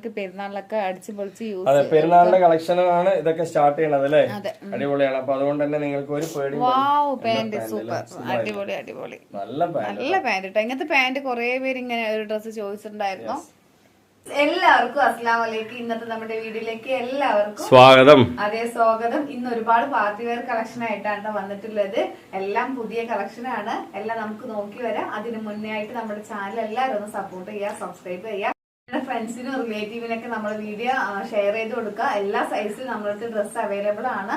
നമുക്ക് പെരുന്നാളിലൊക്കെ അടിച്ചു പൊളിച്ച് യൂസ് അതെ, പെരുന്നാളിന്റെ കളക്ഷനാണ് ഇതൊക്കെ സ്റ്റാർട്ട് ചെയ്യണത് അല്ലേ? അടിപൊളിയാണ്. അപ്പൊ അതുകൊണ്ട് തന്നെ നിങ്ങൾക്ക് ഒരു പേടി. വാവ്, പാന്റ് സൂപ്പർ, അടിപൊളി അടിപൊളി, നല്ല പാന്റ് കേട്ടോ. ഇങ്ങനത്തെ പാന്റ് കുറെ പേര് ഇങ്ങനെ ഒരു ഡ്രസ്സ് ചോദിച്ചിട്ടുണ്ടായിരുന്നു. എല്ലാവർക്കും അസ്സലാമു അലൈക്കും. ഇന്നത്തെ നമ്മുടെ വീഡിയോയിലേക്ക് എല്ലാവർക്കും സ്വാഗതം. അതേ സ്വാഗതം. ഇന്ന് ഒരുപാട് പാർട്ടി വെയർ കളക്ഷൻ ആയിട്ടാണ് വന്നിട്ടുള്ളത്. എല്ലാം പുതിയ കളക്ഷനാണ്. എല്ലാം നമുക്ക് നോക്കി വരാം. അതിന് മുന്നേ ആയിട്ട് നമ്മുടെ ചാനൽ എല്ലാവരും ഒന്ന് സപ്പോർട്ട് ചെയ്യുക, സബ്സ്ക്രൈബ് ചെയ്യുക. ഫ്രണ്ട്സിനും റിലേറ്റീവിനൊക്കെ നമ്മൾ വീഡിയോ ഷെയർ ചെയ്ത് കൊടുക്കുക. എല്ലാ സൈസിലും നമ്മളടുത്ത് ഡ്രസ്സ് അവൈലബിൾ ആണ്.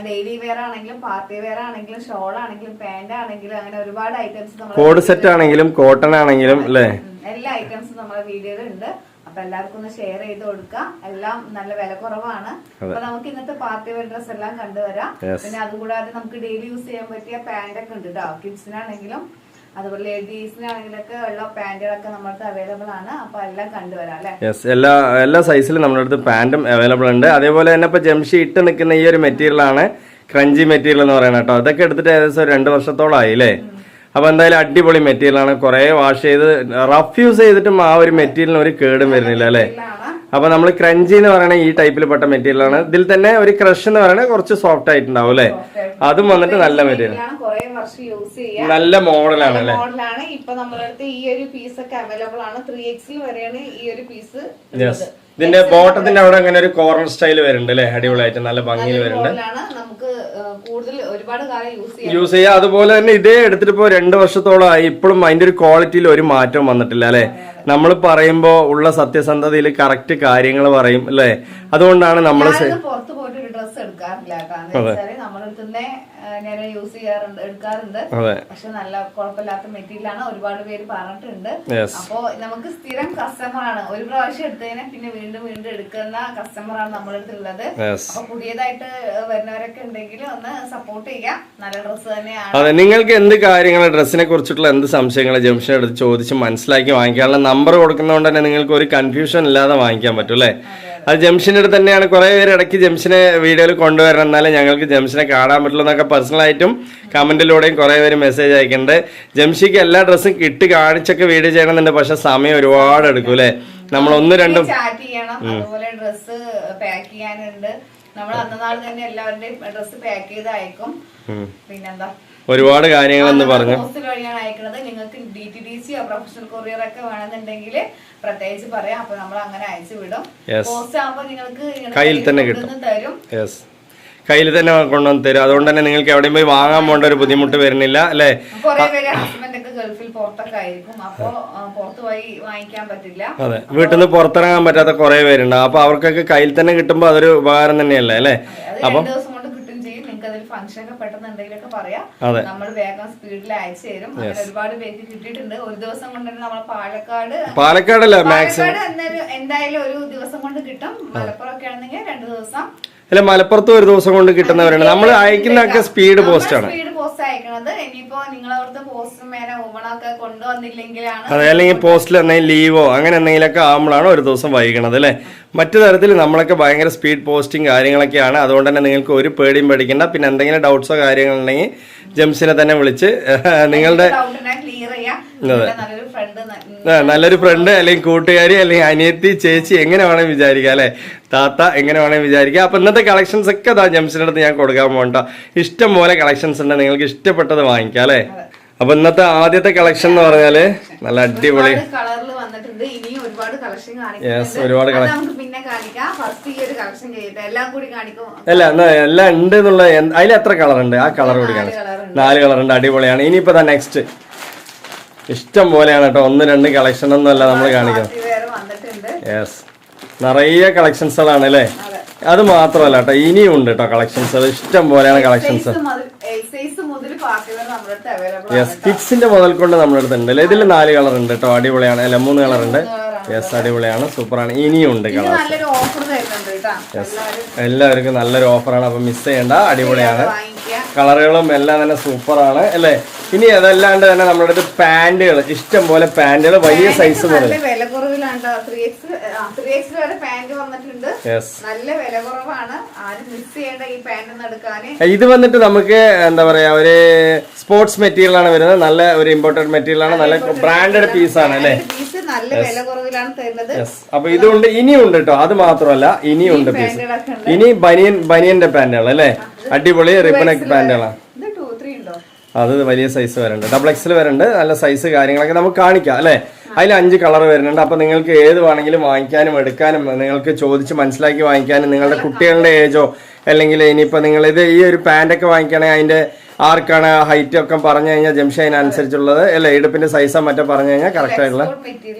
ഡെയിലി വെയർ ആണെങ്കിലും പാർട്ടി വെയർ ആണെങ്കിലും ഷോൾ ആണെങ്കിലും പാന്റ് ആണെങ്കിലും അങ്ങനെ ഒരുപാട് ഐറ്റംസ്, കോഡ് സെറ്റ് ആണെങ്കിലും കോട്ടൺ ആണെങ്കിലും അല്ലേ, എല്ലാ ഐറ്റംസും നമ്മുടെ വീഡിയോയിൽ ഉണ്ട്. അപ്പൊ എല്ലാവർക്കും ഒന്ന് ഷെയർ ചെയ്ത് കൊടുക്കുക. എല്ലാം നല്ല വില കുറവാണ്. അപ്പൊ നമുക്ക് ഇന്നത്തെ പാർട്ടി വെയർ ഡ്രസ് എല്ലാം കണ്ടുവരാം. പിന്നെ അതുകൂടാതെ നമുക്ക് ഡെയിലി യൂസ് ചെയ്യാൻ പറ്റിയ പാന്റ് ഒക്കെ ഉണ്ട് കേട്ടോ. കിഡ്സിനാണെങ്കിലും അതുപോലെ ലേഡീസിനാണെങ്കിലൊക്കെ ഉള്ള പാന്റുകളൊക്കെ നമ്മുടെ അവൈലബിൾ ആണ്. അപ്പൊ എല്ലാം കണ്ടുവരാം അല്ലെ. എല്ലാ സൈസിലും നമ്മുടെ അടുത്ത് പാന്റും അവൈലബിൾ ഉണ്ട്. അതേപോലെ തന്നെ ഇപ്പൊ ജംഷി ഇട്ട് നിൽക്കുന്ന ഈ ഒരു മെറ്റീരിയൽ ആണ് ക്രഞ്ചി മെറ്റീരിയൽ എന്ന് പറയുന്നത് കേട്ടോ. അതൊക്കെ എടുത്തിട്ട് ഏകദേശം 2 വർഷത്തോളമായി അല്ലേ. അപ്പൊ എന്തായാലും അടിപൊളി മെറ്റീരിയൽ ആണ്. കുറെ വാഷ് ചെയ്ത് റഫ് യൂസ് ചെയ്തിട്ടും ആ ഒരു മെറ്റീരിയലിന് ഒരു കേടും വരുന്നില്ല അല്ലെ. അപ്പൊ നമ്മൾ ക്രഞ്ചി എന്ന് പറയുന്ന ഈ ടൈപ്പിൽ പെട്ട മെറ്റീരിയൽ ആണ്. ഇതിൽ തന്നെ ഒരു ക്രഷ് എന്ന് പറയുന്നത് കുറച്ച് സോഫ്റ്റ് ആയിട്ടുണ്ടാവും അല്ലെ. അതും വന്നിട്ട് നല്ല മെറ്റീരിയൽ, നല്ല മോഡലാണ് അല്ലെ. ഇപ്പൊ നമ്മളടുത്ത് ഈ ഒരു പീസ് ഒക്കെ അവൈലബിൾ ആണ്. 3XL വരെയാണ് ഈ ഒരു പീസ്. ഇതിന്റെ ബോട്ടത്തിന്റെ അവിടെ അങ്ങനെ ഒരു കോർണർ സ്റ്റൈൽ വരുന്നുണ്ട് അല്ലെ. അടിപൊളിയായിട്ട് നല്ല ഭംഗിയിൽ വരുന്നുണ്ട്. നമുക്ക് കൂടുതൽ ഒരുപാട് കാലം യൂസ് ചെയ്യാം. അതുപോലെ തന്നെ ഇതേ എടുത്തിട്ട് ഇപ്പോ 2 വർഷത്തോളമായി. ഇപ്പോഴും അതിന്റെ ഒരു ക്വാളിറ്റിയിൽ ഒരു മാറ്റവും വന്നിട്ടില്ല അല്ലെ. നമ്മൾ പറയുമ്പോ ഉള്ള സത്യസന്ധതയിൽ കറക്റ്റ് കാര്യങ്ങൾ പറയും അല്ലെ. അതുകൊണ്ടാണ് നമ്മൾ പുറത്ത് പോയിട്ട് ഒരു ഡ്രസ് എടുക്കാറില്ല. നമ്മളടുത്തന്നെ ഞാൻ യൂസ് ചെയ്യാറുണ്ട്, എടുക്കാറുണ്ട്. പക്ഷെ നല്ല കുഴപ്പമില്ലാത്ത മെറ്റീരിയൽ ആണ്. ഒരുപാട് പേര് പറഞ്ഞിട്ടുണ്ട്. അപ്പൊ നമുക്ക് സ്ഥിരം കസ്റ്റമർ ആണ്. ഒരു പ്രാവശ്യം എടുത്തതിനെ പിന്നെ വീണ്ടും വീണ്ടും എടുക്കുന്ന കസ്റ്റമർ ആണ് നമ്മുടെ അടുത്തുള്ളത്. അപ്പൊ പുതിയതായിട്ട് വരുന്നവരൊക്കെ ഉണ്ടെങ്കിൽ ഒന്ന് സപ്പോർട്ട് ചെയ്യാം. നല്ല ഡ്രസ്സ് തന്നെയാണ്. അതെ, നിങ്ങൾക്ക് എന്ത് കാര്യങ്ങൾ ഡ്രസ്സിനെ കുറിച്ചിട്ടുള്ള എന്ത് സംശയങ്ങൾ ജംഷൻ എടുത്ത് ചോദിച്ച് മനസ്സിലാക്കി വാങ്ങിക്കാനുള്ള നമ്പർ കൊടുക്കുന്നതുകൊണ്ട് തന്നെ നിങ്ങൾക്ക് ഒരു കൺഫ്യൂഷൻ ഇല്ലാതെ വാങ്ങിക്കാൻ പറ്റും അല്ലെ. അത് ജംഷന്റെ അടുത്ത് തന്നെയാണ്. കുറെ പേര് ഇടയ്ക്ക് ജംഷനെ വീഡിയോയിൽ കൊണ്ടുവരണം, എന്നാലും ഞങ്ങൾക്ക് ജംഷനെ കാണാൻ പറ്റുള്ളൂ എന്നൊക്കെ പേഴ്സണലായിട്ടും കമന്റിലൂടെയും കുറെ പേര് മെസ്സേജ് അയക്കുന്നുണ്ട്. ജംഷിക്ക് എല്ലാ ഡ്രസ്സും കിട്ടി കാണിച്ചൊക്കെ വീഡിയോ ചെയ്യണമെന്നുണ്ട്. പക്ഷെ സമയം ഒരുപാട് എടുക്കും അല്ലെ. നമ്മൾ 1-2 ചാറ്റ് ചെയ്യണം. അതുപോലെ ഡ്രസ്സ് പാക്ക് ചെയ്യാനുണ്ട്. നമ്മൾ അന്നാൾ തന്നെ എല്ലാവരുടെയും ഡ്രസ്സ് പാക്ക് ചെയ്ത് അയക്കും. പിന്നെന്താ ഒരുപാട് കാര്യങ്ങളെന്ന് പറഞ്ഞു. പോസ്റ്റ് വഴിയാണ് അയക്കുന്നത്. നിങ്ങൾക്ക് DTDC പ്രൊഫഷണൽ കൊറിയർ ഒക്കെ വേണമെന്നുണ്ടെങ്കിൽ പ്രത്യേകിച്ച് പറയാം. അപ്പൊ നമ്മൾ അങ്ങനെ അയച്ചു വിടും. പോസ്റ്റ് ആകുമ്പോ നിങ്ങൾക്ക് കയ്യിൽ തന്നെ കിട്ടും, കയ്യിൽ തന്നെ കൊണ്ടുവന്ന് തരും. അതുകൊണ്ട് തന്നെ നിങ്ങൾക്ക് എവിടെയും പോയി വാങ്ങാൻ പോകേണ്ട ഒരു ബുദ്ധിമുട്ട് വരുന്നില്ല അല്ലെ. കുറെ പേര് ഹസ്ബൻഡ് ഒക്കെ ഗൾഫിൽ പുറത്തൊക്കെ ആയിരിക്കും. അപ്പൊ പുറത്ത് പോയി വാങ്ങിക്കാൻ പറ്റില്ല. അതെ, വീട്ടിൽ നിന്ന് പുറത്തിറങ്ങാൻ പറ്റാത്ത കുറെ പേരുണ്ട്. അപ്പൊ അവർക്കൊക്കെ കയ്യിൽ തന്നെ കിട്ടുമ്പോ അതൊരു ഉപകാരം തന്നെയല്ലേ അല്ലെ. അപ്പൊ ഫംഗ്ഷൻ ഒക്കെ പെട്ടെന്ന് എന്തെങ്കിലുമൊക്കെ പറയാം. നമ്മൾ വേഗം സ്പീഡിൽ അയച്ചു തരും. അങ്ങനെ ഒരുപാട് പേർക്ക് കിട്ടിയിട്ടുണ്ട്. ഒരു ദിവസം കൊണ്ട് തന്നെ നമ്മൾ പാലക്കാടല്ല എന്തായാലും ഒരു ദിവസം കൊണ്ട് കിട്ടും. മലപ്പുറം ഒക്കെ ആണെങ്കിൽ 2 ദിവസം. അല്ല, മലപ്പുറത്ത് ഒരു ദിവസം കൊണ്ട് കിട്ടുന്നവരുണ്ട്. നമ്മൾ അയക്കുന്നൊക്കെ സ്പീഡ് പോസ്റ്റ് ആണ്. സ്പീഡ് പോസ്റ്റ് അയക്കണത്. ഇനിയിപ്പോ നിങ്ങളവിടുത്തെ പോസ്റ്റ് മേനെ വുമണൊക്കെ കൊണ്ടുവന്നില്ലെങ്കിലാണ്, അതെ, അല്ലെങ്കിൽ പോസ്റ്റിൽ എന്തെങ്കിലും ലീവോ അങ്ങനെ എന്തെങ്കിലുമൊക്കെ ആകുമ്പോഴാണ് ഒരു ദിവസം വൈകണത് അല്ലെ. മറ്റു തരത്തിൽ നമ്മളൊക്കെ ഭയങ്കര സ്പീഡ് പോസ്റ്റിംഗ് കാര്യങ്ങളൊക്കെയാണ്. അതുകൊണ്ട് തന്നെ നിങ്ങൾക്ക് ഒരു പേടിയും പേടിക്കണ്ട. പിന്നെ എന്തെങ്കിലും ഡൗട്ട്സോ കാര്യങ്ങളുണ്ടെങ്കിൽ ജംഷനെ തന്നെ വിളിച്ച് നിങ്ങളുടെ നല്ലൊരു ഫ്രണ്ട് അല്ലെങ്കിൽ കൂട്ടുകാരി അല്ലെങ്കിൽ അനിയത്തി, ചേച്ചി എങ്ങനെ വേണമെങ്കിൽ വിചാരിക്കാം അല്ലെ, താത്ത എങ്ങനെ വേണമെങ്കിൽ വിചാരിക്കാം. അപ്പൊ ഇന്നത്തെ കളക്ഷൻസ് ഒക്കെ ജംഷന്റെ അടുത്ത് ഞാൻ കൊടുക്കാൻ പോകണ്ട. ഇഷ്ടം പോലെ കളക്ഷൻസ് ഉണ്ട്. നിങ്ങൾക്ക് ഇഷ്ടപ്പെട്ടത് വാങ്ങിക്കാം അല്ലെ. അപ്പൊ ഇന്നത്തെ ആദ്യത്തെ കളക്ഷൻ എന്ന് പറഞ്ഞാല് നല്ല അടിപൊളി കളറിൽ വന്നിട്ടുണ്ട്. ഇനിയും ഒരുപാട് കളക്ഷൻ ഒരുപാട് എല്ലാം ഉണ്ട് എന്നുള്ള. അതിൽ എത്ര കളർ ഉണ്ട്? ആ കളർ കൂടി കാണിച്ചു. 4 കളർ ഉണ്ട്. അടിപൊളിയാണ്. ഇനിയിപ്പോ നെക്സ്റ്റ് ഇഷ്ടം പോലെയാണ് കേട്ടോ. 1-2 കളക്ഷൻ ഒന്നും അല്ല നമ്മൾ കാണിക്കുന്നത്. യെസ്, നിറയെ കളക്ഷൻസുകളാണ് അല്ലേ. അത് മാത്രമല്ല കേട്ടോ, ഇനിയും ഉണ്ട് കേട്ടോ കളക്ഷൻസ്. ഇഷ്ടം പോലെയാണ് കളക്ഷൻസ്. കിഡ്സിന്റെ മുതൽ കൊണ്ട് നമ്മുടെ അടുത്ത് ഉണ്ട്. ഇതിൽ 4 കളർ ഉണ്ട് കേട്ടോ. അടിപൊളിയാണ്. അല്ല, 3 കളർ ഉണ്ട്. യെസ്, അടിപൊളിയാണ്, സൂപ്പറാണ്. ഇനിയും ഉണ്ട് കളർ. എല്ലാവർക്കും നല്ലൊരു ഓഫറാണ്. അപ്പൊ മിസ് ചെയ്യണ്ട. അടിപൊളിയാണ്. കളറുകളും എല്ലാം തന്നെ സൂപ്പറാണ് അല്ലേ. ഇനി അതല്ലാണ്ട് തന്നെ നമ്മുടെ അടുത്ത് പാന്റുകൾ, ഇഷ്ടം പോലെ പാന്റുകൾ വലിയ സൈസ് മുതൽ. ഇത് വന്നിട്ട് നമുക്ക് എന്താ പറയാ, ഒരു സ്പോർട്സ് മെറ്റീരിയൽ ആണ് വരുന്നത്. നല്ല ഒരു ഇമ്പോർട്ടന്റ് മെറ്റീരിയൽ ആണ്. നല്ല ബ്രാൻഡഡ് പീസാണ് അല്ലേ. നല്ല വില കുറവിലാണ് തരുന്നത്. അപ്പൊ ഇതുകൊണ്ട് ഇനിയുണ്ട് കേട്ടോ, അത് മാത്രമല്ല ഇനിയുണ്ട് പീസ്. ഇനി ബനിയന്റെ പാന്റുകൾ അല്ലേ, അടിപൊളി റിബണക്ക് പാന്റുകളാണ്. അത് വലിയ സൈസ് വരുന്നുണ്ട്, ഡബിൾ എക്സൽ വരുന്നുണ്ട്. നല്ല സൈസ് കാര്യങ്ങളൊക്കെ നമുക്ക് കാണിക്കാം അല്ലെ. അതിൽ 5 കളർ വരുന്നുണ്ട്. അപ്പൊ നിങ്ങൾക്ക് ഏത് വേണമെങ്കിലും വാങ്ങിക്കാനും എടുക്കാനും, നിങ്ങൾക്ക് ചോദിച്ച് മനസ്സിലാക്കി വാങ്ങിക്കാനും, നിങ്ങളുടെ കുട്ടികളുടെ ഏജോ അല്ലെങ്കിൽ ഇനിയിപ്പോ നിങ്ങൾ ഇത് ഈ ഒരു പാന്റൊക്കെ വാങ്ങിക്കുകയാണെങ്കിൽ അതിന്റെ ആർക്കാണ് ഹൈറ്റ് ഒക്കെ പറഞ്ഞു കഴിഞ്ഞാൽ ജംഷി അതിനനുസരിച്ചുള്ളത് അല്ലെ, ഇടുപ്പിന്റെ സൈസോ മറ്റോ പറഞ്ഞു കഴിഞ്ഞാൽ കറക്റ്റ് ആയിട്ടുള്ള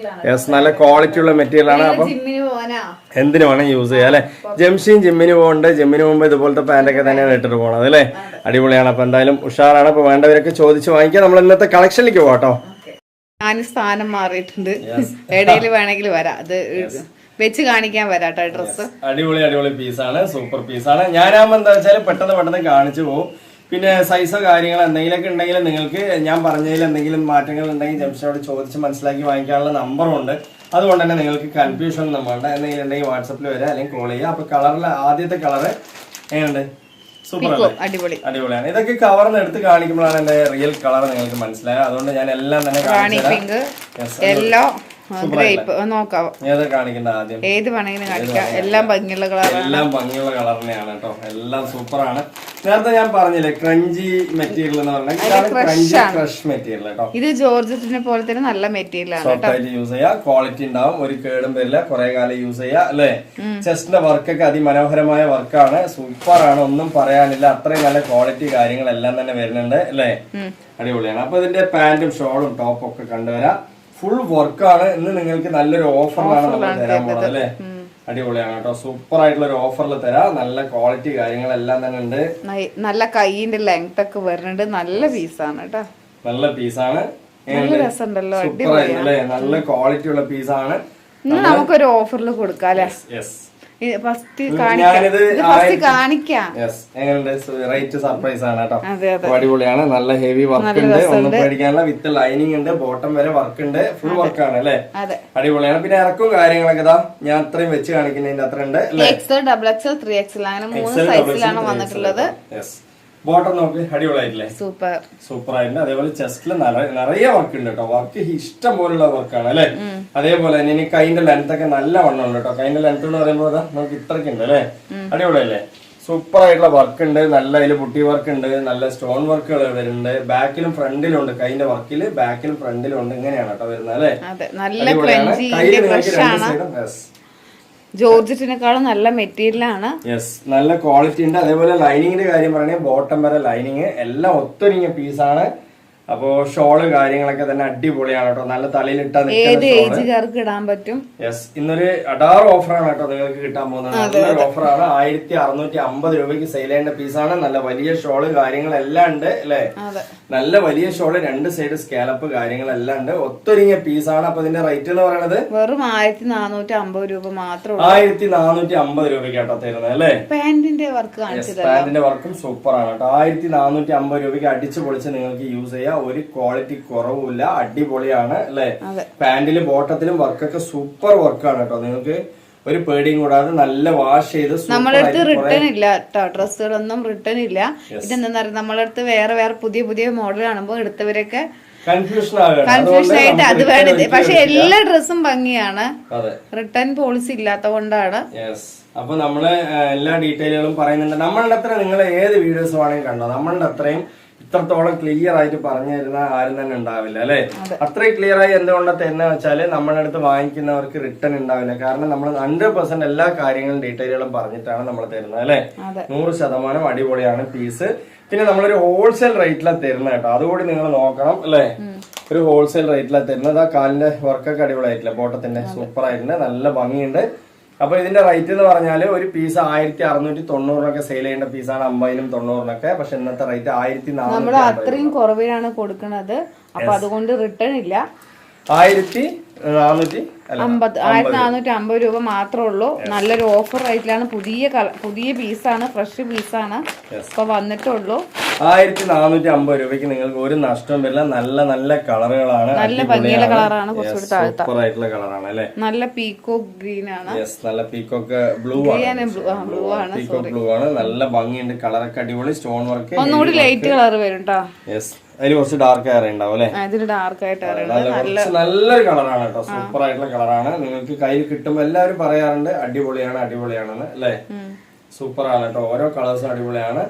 നല്ല ക്വാളിറ്റി ഉള്ള മെറ്റീരിയൽ ആണ്. അപ്പൊ എന്തിനു വേണം യൂസ് ചെയ്യാം അല്ലെ. ജംഷിയും ജിമ്മിന് പോകുന്നുണ്ട്, ജിമ്മിന് പോകുമ്പോൾ ഇതുപോലത്തെ പാന്റൊക്കെ തന്നെയാണ് ഇട്ടിട്ട് പോകണത് അല്ലെ. അടിപൊളിയാണ്. അപ്പൊ എന്തായാലും ഉഷാറാണ്. അപ്പൊ വേണ്ടവരൊക്കെ ചോദിച്ച് വാങ്ങിക്കാം. നമ്മൾ ഇന്നത്തെ കളക്ഷനിലേക്ക് പോകാട്ടോ. ഞാൻ സ്ഥാനം മാറിയിട്ടുണ്ട്, ഇടയിൽ വേണമെങ്കിൽ വരാം, അത് വെച്ച് കാണിക്കാൻ വരാട്ടോ ഡ്രസ്. അടിപൊളി പീസാണ്, സൂപ്പർ പീസാണ്. ഞാനാകുമ്പോ എന്താ വെച്ചാൽ പെട്ടെന്ന് കാണിച്ചു പോകും. പിന്നെ സൈസോ കാര്യങ്ങളോ എന്തെങ്കിലുമൊക്കെ ഉണ്ടെങ്കിൽ നിങ്ങൾക്ക് ഞാൻ പറഞ്ഞതിൽ എന്തെങ്കിലും മാറ്റങ്ങൾ ഉണ്ടെങ്കിൽ ജംഷനോട് ചോദിച്ച് മനസ്സിലാക്കി വാങ്ങിക്കാനുള്ള നമ്പറും ഉണ്ട്. അതുകൊണ്ട് തന്നെ നിങ്ങൾക്ക് കൺഫ്യൂഷൻ ഒന്നും വേണ്ട. എന്തെങ്കിലും ഉണ്ടെങ്കിൽ വാട്സപ്പിൽ വരിക അല്ലെങ്കിൽ കോൾ ചെയ്യുക. അപ്പൊ കളറിൽ ആദ്യത്തെ കളറ് എങ്ങനെയുണ്ട്? സൂപ്പർ അല്ലേ, അടിപൊളിയാണ്. ഇതൊക്കെ കവർന്ന് എടുത്ത് കാണിക്കുമ്പോഴാണ് എന്റെ റിയൽ കളർ നിങ്ങൾക്ക് മനസ്സിലായത്. അതുകൊണ്ട് ഞാൻ എല്ലാം തന്നെ കാണിക്കണ്ട ആദ്യം, ഏത് വേണമെങ്കിലും കാണിക്കാം. എല്ലാം ഭംഗിയുള്ള കളറിനെയാണ് കേട്ടോ, എല്ലാം സൂപ്പറാണ്. നേരത്തെ ഞാൻ പറഞ്ഞില്ലേ ക്രഞ്ചി മെറ്റീരിയൽ എന്ന് പറഞ്ഞാൽ ക്രഷ് മെറ്റീരിയൽ കേട്ടോ. ഇത് ജോർജറ്റിനെ പോലെ തന്നെ നല്ല മെറ്റീരിയൽ ആണ്, സോഫ്റ്റ് ആയിട്ട് യൂസ് ചെയ്യാം, ക്വാളിറ്റി ഉണ്ടാവും, ഒരു കേടും വരില്ല, കുറെ കാലം യൂസ് ചെയ്യാം അല്ലെ. ചെസ്റ്റിന്റെ വർക്കൊക്കെ അതിമനോഹരമായ വർക്കാണ്, സൂപ്പറാണ്, ഒന്നും പറയാനില്ല. അത്രയും നല്ല ക്വാളിറ്റി കാര്യങ്ങളെല്ലാം തന്നെ വരുന്നുണ്ട് അല്ലെ, അടിപൊളിയാണ്. അപ്പൊ ഇതിന്റെ പാന്റും ഷോളും ടോപ്പും ഒക്കെ കണ്ടുവരാം. ഫുൾ വർക്കാണ്. ഇന്ന് നിങ്ങൾക്ക് നല്ലൊരു ഓഫറിലാണ് നമ്മൾ തരാൻ പോകുന്നത് അല്ലെ. അടിപൊളിയാണ് കേട്ടോ, സൂപ്പർ ആയിട്ടുള്ള ഒരു ഓഫറിൽ തരാം. നല്ല ക്വാളിറ്റി കാര്യങ്ങളെല്ലാം തന്നെ ഉണ്ട്. നല്ല കൈയിന്റെ ലെങ്ത് ഒക്കെ വരുന്നുണ്ട്. നല്ല പീസാണ് കേട്ടോ, നല്ല പീസാണ്, രസമുണ്ടല്ലോ, അടിപൊളിയല്ലേ, നല്ല ക്വാളിറ്റി ഉള്ള പീസാണ്. നമുക്കൊരു ഓഫറിൽ കൊടുക്കാം അല്ലെ. റേറ്റ് സർപ്രൈസ് ആണ് കേട്ടോ, അടിപൊളിയാണ്. നല്ല ഹെവി വർക്ക് ഉണ്ട്, ഒന്നും പേടിക്കാനുള്ള, വിത്ത് ലൈനിങ് ഉണ്ട്, ബോട്ടം വരെ വർക്ക് ഉണ്ട്, ഫുൾ വർക്കാണ് അല്ലെ, അടിപൊളിയാണ്. പിന്നെ ഇറക്കും കാര്യങ്ങളൊക്കെ ഇതാ ഞാൻ അത്രയും വെച്ച് കാണിക്കുന്നതിന്റെ അത്ര ഉണ്ട്. ഡബിൾ എക്സൽ 3XL അങ്ങനെ 3 സൈസിലാണ് വന്നിട്ടുള്ളത്. ബോട്ടം നോക്ക്, അടിപൊളിയായിട്ടില്ലേ, സൂപ്പർ ആയിട്ടുണ്ട്. അതേപോലെ ചെസ്റ്റില് നിറയെ വർക്ക് ഉണ്ട് കേട്ടോ, വർക്ക് ഇഷ്ടം പോലുള്ള വർക്കാണ് അല്ലെ. അതേപോലെ തന്നെ ഇനി കൈന്റെ ലെങ്ത് ഒക്കെ നല്ല വണ്ണമുണ്ട് കേട്ടോ. കൈന്റെ ലെങ്ത് എന്ന് പറയുമ്പോൾ നമുക്ക് ഇത്രയ്ക്ക് ഉണ്ട് അല്ലെ, അടിപൊളിയല്ലേ, സൂപ്പർ ആയിട്ടുള്ള വർക്ക് ഉണ്ട്. നല്ല അതിൽ പുട്ടി വർക്ക് ഉണ്ട്, നല്ല സ്റ്റോൺ വർക്കുകൾ വരുന്നുണ്ട്. ബാക്കിലും ഫ്രണ്ടിലും ഉണ്ട്, കൈന്റെ വർക്കില് ബാക്കിലും ഫ്രണ്ടിലും ഉണ്ട്. ഇങ്ങനെയാണ് കേട്ടോ വരുന്നത് അല്ലെ, അടിപൊളിയാണ്. കൈ നിങ്ങൾക്ക് 2 സൈഡും ജോർജറ്റിനെക്കാളും നല്ല മെറ്റീരിയൽ ആണ്, നല്ല ക്വാളിറ്റി ഉണ്ട്. അതേപോലെ ലൈനിങ്ങിന്റെ കാര്യം പറയുകയാണെങ്കിൽ ബോട്ടം വരെ ലൈനിങ് എല്ലാം ഒത്തൊരുങ്ങിയ പീസാണ്. അപ്പോ ഷോള് കാര്യങ്ങളൊക്കെ തന്നെ അടിപൊളിയാണ് കേട്ടോ, നല്ല തലയിലിട്ടാ ഏത് ഏജുകാർക്ക് ഇടാൻ പറ്റും. ഇന്നൊരു അടാർ ഓഫറാണ് കേട്ടോ നിങ്ങൾക്ക് കിട്ടാൻ പോകുന്നത്. നല്ലൊരു ഓഫറാണ്. 1650 രൂപയ്ക്ക് സെയിൽ ചെയ്യേണ്ട പീസാണ്. നല്ല വലിയ ഷോള് കാര്യങ്ങളെല്ലാം ഉണ്ട് അല്ലെ, നല്ല വലിയ ഷോള്, 2 സൈഡ് സ്കാലപ്പ് കാര്യങ്ങളെല്ലാം ഉണ്ട്, ഒത്തൊരുങ്ങിയ പീസാണ്. അപ്പൊ ഇതിന്റെ റേറ്റ് എന്ന് പറയുന്നത് വെറും 1450 രൂപ മാത്രം, 1450 രൂപയ്ക്ക് കേട്ടോ തരുന്നത് അല്ലെ. പാന്റിന്റെ വർക്ക് പാന്റിന്റെ വർക്കും സൂപ്പറാണ് കേട്ടോ. 1450 രൂപയ്ക്ക് അടിച്ചു പൊളിച്ച് നിങ്ങൾക്ക് യൂസ് ചെയ്യാം. ഒരു ക്വാളിറ്റി കുറവുമില്ല, അടിപൊളിയാണ് അല്ലെ. പാന്റിലും ബോട്ടത്തിലും വർക്കൊക്കെ സൂപ്പർ വർക്കാണ് കേട്ടോ. നിങ്ങൾക്ക് ഒരു പേടിയും കൂടാതെ നല്ല വാഷ് ചെയ്ത് നമ്മളെ അടുത്ത് റിട്ടേൺ ഇല്ല കേട്ടോ, ഡ്രസ്സുകളൊന്നും റിട്ടേൺ ഇല്ല. ഇതെന്താ പറയുക, നമ്മളെ അടുത്ത് വേറെ പുതിയ മോഡൽ കാണുമ്പോൾ എടുത്തവരൊക്കെ കൺഫ്യൂഷൻ ആയിട്ട് അത് വേണം. പക്ഷെ എല്ലാ ഡ്രസ്സും ഭംഗിയാണ്, റിട്ടേൺ പോളിസി ഇല്ലാത്ത കൊണ്ടാണ്. അപ്പൊ നമ്മള് എല്ലാ ഡീറ്റെയിലുകളും പറയുന്നുണ്ട്. നമ്മളുടെ അത്ര നിങ്ങൾ ഏത് വീഡിയോസ് വേണമെങ്കിൽ കണ്ടോ, നമ്മളുടെ അത്രയും ഇത്രത്തോളം ക്ലിയർ ആയിട്ട് പറഞ്ഞു തരുന്ന ആരും തന്നെ ഉണ്ടാവില്ല അല്ലെ. അത്രയും ക്ലിയർ ആയി എന്തുകൊണ്ടാ തന്നെ വെച്ചാല് നമ്മുടെ അടുത്ത് വാങ്ങിക്കുന്നവർക്ക് റിട്ടേൺ ഉണ്ടാവില്ല. കാരണം നമ്മൾ 100% എല്ലാ കാര്യങ്ങളും ഡീറ്റെയിലുകളും പറഞ്ഞിട്ടാണ് നമ്മൾ തരുന്നത് അല്ലെ. 100% അടിപൊളിയാണ് പീസ്. പിന്നെ നമ്മളൊരു ഹോൾസെയിൽ റേറ്റിലാണ് തരുന്നത് കേട്ടോ, അതുകൂടി നിങ്ങൾ നോക്കണം അല്ലെ. ഒരു ഹോൾസെയിൽ റേറ്റിലാണ് തരുന്നത്. ആ കാലിന്റെ വർക്കൊക്കെ അടിപൊളിയായിട്ടില്ല, ബോട്ടത്തിന്റെ സൂപ്പർ ആയിട്ടുണ്ട്, നല്ല ഭംഗിയുണ്ട്. അപ്പൊ ഇതിന്റെ റേറ്റ് എന്ന് പറഞ്ഞാൽ ഒരു പീസ് 1690 സെയിൽ ചെയ്യേണ്ട പീസാണ്, 50-നും 90-നൊക്കെ. പക്ഷെ ഇന്നത്തെ റേറ്റ് 1450. നമ്മൾ അത്രയും കുറവിലാണ് കൊടുക്കുന്നത്. അപ്പൊ അതുകൊണ്ട് റിട്ടേൺ ഇല്ല. 1450 രൂപ മാത്രമേ ഉള്ളൂ. നല്ലൊരു ഓഫർ റേറ്റിലാണ്. പുതിയ പീസാണ്, ഫ്രഷ് പീസാണ് ഇപ്പൊ വന്നിട്ടുള്ളൂ. 1450 രൂപയ്ക്ക് നിങ്ങൾക്ക് ഒരു നഷ്ടം വരില്ല. നല്ല നല്ല കളറുകളാണ്, നല്ല ഭംഗിയുള്ള കളറാണ്, സൂപ്പർ ആയിട്ടുള്ള കളറാണ് അല്ലെ. നല്ല പീക്കോക്ക് ഗ്രീൻ ആണ്, നല്ല പീക്കോക്ക് ബ്ലൂ ആണ്, പീക്കോക്ക് ബ്ലൂ ആണ്. നല്ല ഭംഗിയുണ്ട്, കളറൊക്കെ അടിപൊളി, സ്റ്റോൺ വർക്ക് ഒന്നുകൂടി ലൈറ്റ് കളർ വരും കേട്ടോ. അതിൽ കുറച്ച് ഡാർക്ക് ഏറെ ഉണ്ടാവും അല്ലെ? ഇതിന് ഡാർക്ക് ആയിട്ട് നല്ലൊരു കളറാണ് കേട്ടോ, സൂപ്പർ ആയിട്ടുള്ള കളറാണ്. നിങ്ങൾക്ക് കയ്യിൽ കിട്ടുമ്പോൾ എല്ലാവരും പറയാറുണ്ട് അടിപൊളിയാണ് അടിപൊളിയാണെന്ന് അല്ലെ? സൂപ്പർ ആണ് കേട്ടോ, ഓരോ കളേഴ്സും അടിപൊളിയാണ്.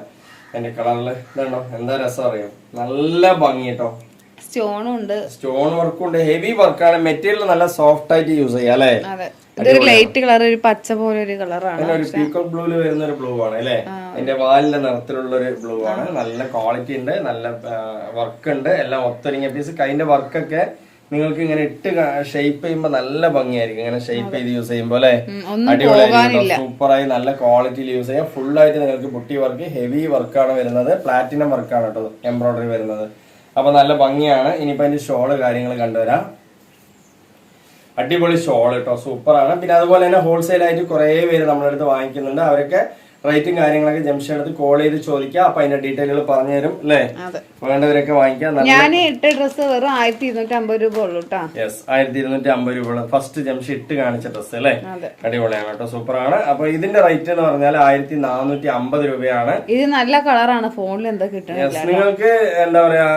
എന്റെ കളറില് ഇതുണ്ടോ എന്താ രസം അറിയാം, നല്ല ഭംഗി കേട്ടോ. സ്റ്റോണും ഉണ്ട്, സ്റ്റോൺ വർക്കും ഉണ്ട്, ഹെവി വർക്കാണ്. മെറ്റീരിയൽ നല്ല സോഫ്റ്റ് ആയിട്ട് യൂസ് ചെയ്യാം അല്ലെ? ഇതൊരു ലൈറ്റ് കളർ, ഒരു പച്ച പോലെ ഒരു കളറാണ്. ഒരു പീക്കോക്ക് ബ്ലൂല് വരുന്ന ഒരു ബ്ലൂ ആണ് അല്ലെ? അതിന്റെ വാലിന്റെ നിറത്തിലുള്ള ഒരു ബ്ലൂ ആണ്. നല്ല ക്വാളിറ്റി ഉണ്ട്, നല്ല വർക്ക് ഉണ്ട്, എല്ലാം ഒത്തൊരുങ്ങിയ പീസ്. കൈന്റെ വർക്കൊക്കെ നിങ്ങൾക്ക് ഇങ്ങനെ ഇട്ട് ഷേപ്പ് ചെയ്യുമ്പോ നല്ല ഭംഗിയായിരിക്കും, ഇങ്ങനെ ഷേപ്പ് ചെയ്ത് യൂസ് ചെയ്യുമ്പോ അല്ലെ? അടിപൊളിയായിരിക്കും, സൂപ്പറായി നല്ല ക്വാളിറ്റിയിൽ യൂസ് ചെയ്യാം. ഫുൾ ആയിട്ട് നിങ്ങൾക്ക് ബുട്ടി വർക്ക്, ഹെവി വർക്കാണ് വരുന്നത്, പ്ലാറ്റിനം വർക്കാണ് കേട്ടോ എംബ്രോയിഡറി വരുന്നത്. അപ്പൊ നല്ല ഭംഗിയാണ്. ഇനിയിപ്പോ അതിന്റെ ഷോള് കാര്യങ്ങൾ കണ്ടുവരാം. അടിപൊളി ഷോൾ കേട്ടോ, സൂപ്പറാണ്. പിന്നെ അതുപോലെ തന്നെ ഹോൾസെയിൽ ആയിട്ട് കുറെ പേര് നമ്മുടെ അടുത്ത് വാങ്ങിക്കുന്നുണ്ട്. അവരൊക്കെ റേറ്റും കാര്യങ്ങളൊക്കെ ജംഷൻ അടുത്ത് കോൾ ചെയ്ത് ചോദിക്കാം, അപ്പൊ അതിന്റെ ഡീറ്റെയിലുകൾ പറഞ്ഞു തരും അല്ലേ? വേണ്ടവരൊക്കെ വാങ്ങിക്കാം. ഞാൻ ഇട്ട ഡ്രസ് വെറും 1250 രൂപ ഉള്ളൂ കേട്ടോ. യെസ്, 1250 രൂപ ഫസ്റ്റ് ജംഷൻ ഇട്ട് കാണിച്ച ഡ്രസ് അല്ലേ? അടിപൊളിയാണ് കേട്ടോ, സൂപ്പറാണ്. അപ്പൊ ഇതിന്റെ റേറ്റ് എന്ന് പറഞ്ഞാൽ 1450 രൂപയാണ്. ഇത് നല്ല കളറാണ്, ഫോണിൽ എന്താ കിട്ടുന്നത്? നിങ്ങൾക്ക് എന്താ പറയാ,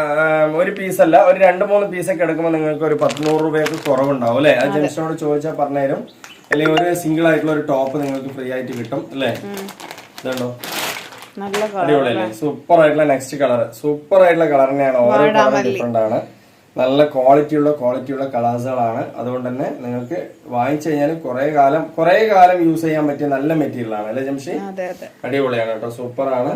ഒരു പീസ് അല്ല, ഒരു 2-3 പീസൊക്കെ എടുക്കുമ്പോൾ നിങ്ങൾക്ക് ഒരു 100 രൂപയൊക്കെ കുറവുണ്ടാവും അല്ലെ? അത് ജംഷനോട് ചോദിച്ചാൽ പറഞ്ഞുതരും. അല്ലെങ്കിൽ ഒരു സിംഗിൾ ആയിട്ടുള്ള ഒരു ടോപ്പ് നിങ്ങൾക്ക് ഫ്രീ ആയിട്ട് കിട്ടും അല്ലേ? ഇതുണ്ടോ അടിപൊളിയല്ലേ, സൂപ്പർ ആയിട്ടുള്ള നെക്സ്റ്റ് കളർ, സൂപ്പർ ആയിട്ടുള്ള കളർ തന്നെയാണ്. ഓരോ കളർ ഡിഫറെന്റ് ആണ്, നല്ല ക്വാളിറ്റിയുള്ള കളേഴ്സുകളാണ്. അതുകൊണ്ട് തന്നെ നിങ്ങൾക്ക് വാങ്ങിച്ചു കഴിഞ്ഞാൽ കുറെ കാലം യൂസ് ചെയ്യാൻ പറ്റിയ നല്ല മെറ്റീരിയൽ ആണ് അല്ലെ ജംഷി? അടിപൊളിയാണ് കേട്ടോ, സൂപ്പറാണ്.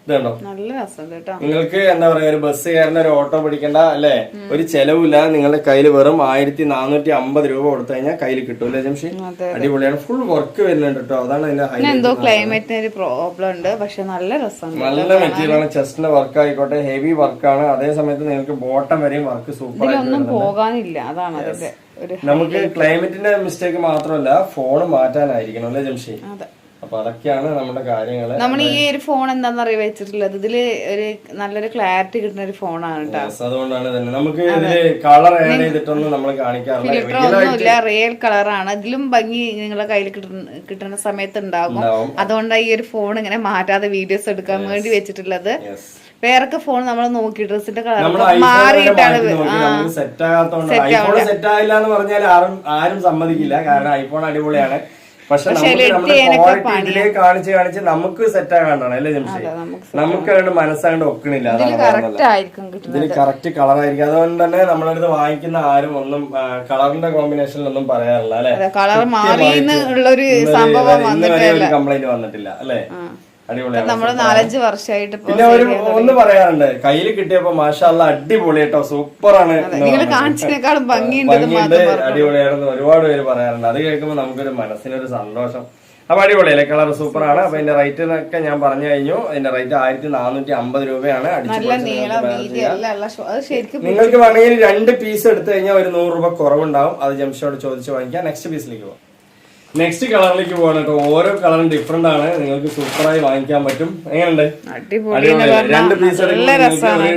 ഇതുണ്ടോ നല്ല രസം കേട്ടോ. നിങ്ങൾക്ക് എന്താ പറയാ, ഒരു ബസ് കയറുന്ന ഒരു ഓട്ടോ പിടിക്കണ്ട അല്ലെ? ഒരു ചെലവില്ലാതെ നിങ്ങളുടെ കയ്യിൽ വെറും 1450 രൂപ കൊടുത്തു കഴിഞ്ഞാൽ കയ്യിൽ കിട്ടും അല്ലെ ജംഷി? അടിപൊളിയാണ്, ഫുൾ വർക്ക് വരുന്നുണ്ട് കേട്ടോ. അതാണ് അതിന്റെ ഹൈലൈറ്റ്. എന്തോ ക്ലൈമറ്റിന് ഒരു പ്രോബ്ലം ഉണ്ട്, പക്ഷെ നല്ല രസമാണ്, നല്ല മെറ്റീരിയൽ ആണ്. ചെസ്റ്റിന്റെ വർക്ക് ആയിക്കോട്ടെ, ഹെവി വർക്കാണ്. അതേ സമയത്ത് നിങ്ങൾക്ക് ബോട്ടം വരെയും വർക്ക് സൂപ്പർ ഒന്നും പോകാനില്ല. അതാണ് അതിന്റെ ഒരു നമുക്ക് ക്ലൈമറ്റിന്റെ മിസ്റ്റേക്ക് മാത്രമല്ല, ഫോൺ മാറ്റാനായിരിക്കണം അല്ലെ ജംഷി? അപ്പൊ അതൊക്കെയാണ് നമ്മുടെ കാര്യങ്ങള്. നമ്മൾ ഈ ഒരു ഫോൺ എന്താണെന്ന് അറിയാൻ വെച്ചിട്ടുള്ളത്, ഇതില് ഒരു നല്ലൊരു ക്ലാരിറ്റി കിട്ടുന്ന ഒരു ഫോണാണ് കേട്ടോ. അതുകൊണ്ടാണ് തന്നെ നമുക്ക് ഇതില് കളർ ആഡ് ചെയ്തിട്ടൊന്നും നമ്മൾ കാണിക്കാറില്ല, റിയൽ കളറാണ്. ഇതിലും ഭംഗി നിങ്ങളുടെ കയ്യിൽ കിട്ടുന്ന സമയത്ത് ഉണ്ടാകും. അതുകൊണ്ടാണ് ഈ ഒരു ഫോൺ ഇങ്ങനെ മാറ്റാതെ വീഡിയോസ് എടുക്കാൻ വേണ്ടി വെച്ചിട്ടുള്ളത്. വേറൊക്കെ ഫോൺ നമ്മൾ നോക്കി ഡ്രസ്സിന്റെ കളർ മാറിയിട്ടാണ് സെറ്റ് ആകാത്തോണ്ട്. ഐഫോൺ സെറ്റ് ആയില്ല എന്ന് പറഞ്ഞാൽ ആരും സമ്മതിക്കില്ല, കാരണം ഐഫോൺ അടിപൊളിയാണ്. പക്ഷെ ഇതിലേക്ക് കാണിച്ച് നമുക്ക് സെറ്റ് ആകാണ്ടാണ് അല്ലേ ജംഷി? നമുക്ക് അതുകൊണ്ട് മനസ്സാണ്ട് ഒക്കണില്ല, ഇതിൽ കറക്റ്റ് കളർ ആയിരിക്കും. അതുകൊണ്ട് തന്നെ നമ്മളടുത്ത് വാങ്ങിക്കുന്ന ആരും ഒന്നും കളറിന്റെ കോമ്പിനേഷനിലൊന്നും പറയാറില്ല അല്ലെ? ഇന്ന് വരെ ഒരു കംപ്ലൈന്റ് വന്നിട്ടില്ല അല്ലെ? നമ്മള് 4-5 വർഷമായിട്ട് പിന്നെ ഒന്ന് പറയാറുണ്ട്, കയ്യിൽ കിട്ടിയപ്പോ മാഷാഅല്ലാ അടിപൊളി കേട്ടോ, സൂപ്പറാണ്, കാണിച്ചതിനേക്കാളും ഭംഗിയുണ്ട്, അടിപൊളിയാണെന്ന് ഒരുപാട് പേര് പറയാറുണ്ട്. അത് കേൾക്കുമ്പോ നമുക്കൊരു മനസ്സിനൊരു സന്തോഷം. അപ്പൊ അടിപൊളിയല്ലേ, കളർ സൂപ്പറാണ്. അപ്പൊ ഇതിന്റെ റേറ്റ് ഒക്കെ ഞാൻ പറഞ്ഞു കഴിഞ്ഞു. ഇതിന്റെ റേറ്റ് 1450 രൂപയാണ്. നിങ്ങൾക്ക് വേണമെങ്കിൽ 2 പീസ് എടുത്തു കഴിഞ്ഞാൽ ഒരു 100 രൂപ കുറവുണ്ടാവും. അത് ജംഷനോട് ചോദിച്ച് വാങ്ങിക്കാം. നെക്സ്റ്റ് പീസിലേക്ക് പോവാം. നെക്സ്റ്റ് കളറിലേക്ക് പോകണം കേട്ടോ. ഓരോ കളറും ഡിഫറെന്റ് ആണ്, നിങ്ങൾക്ക് സൂപ്പറായി വാങ്ങിക്കാൻ പറ്റും. എങ്ങനെയുണ്ട്? അടിപൊളി. 2 പീസ്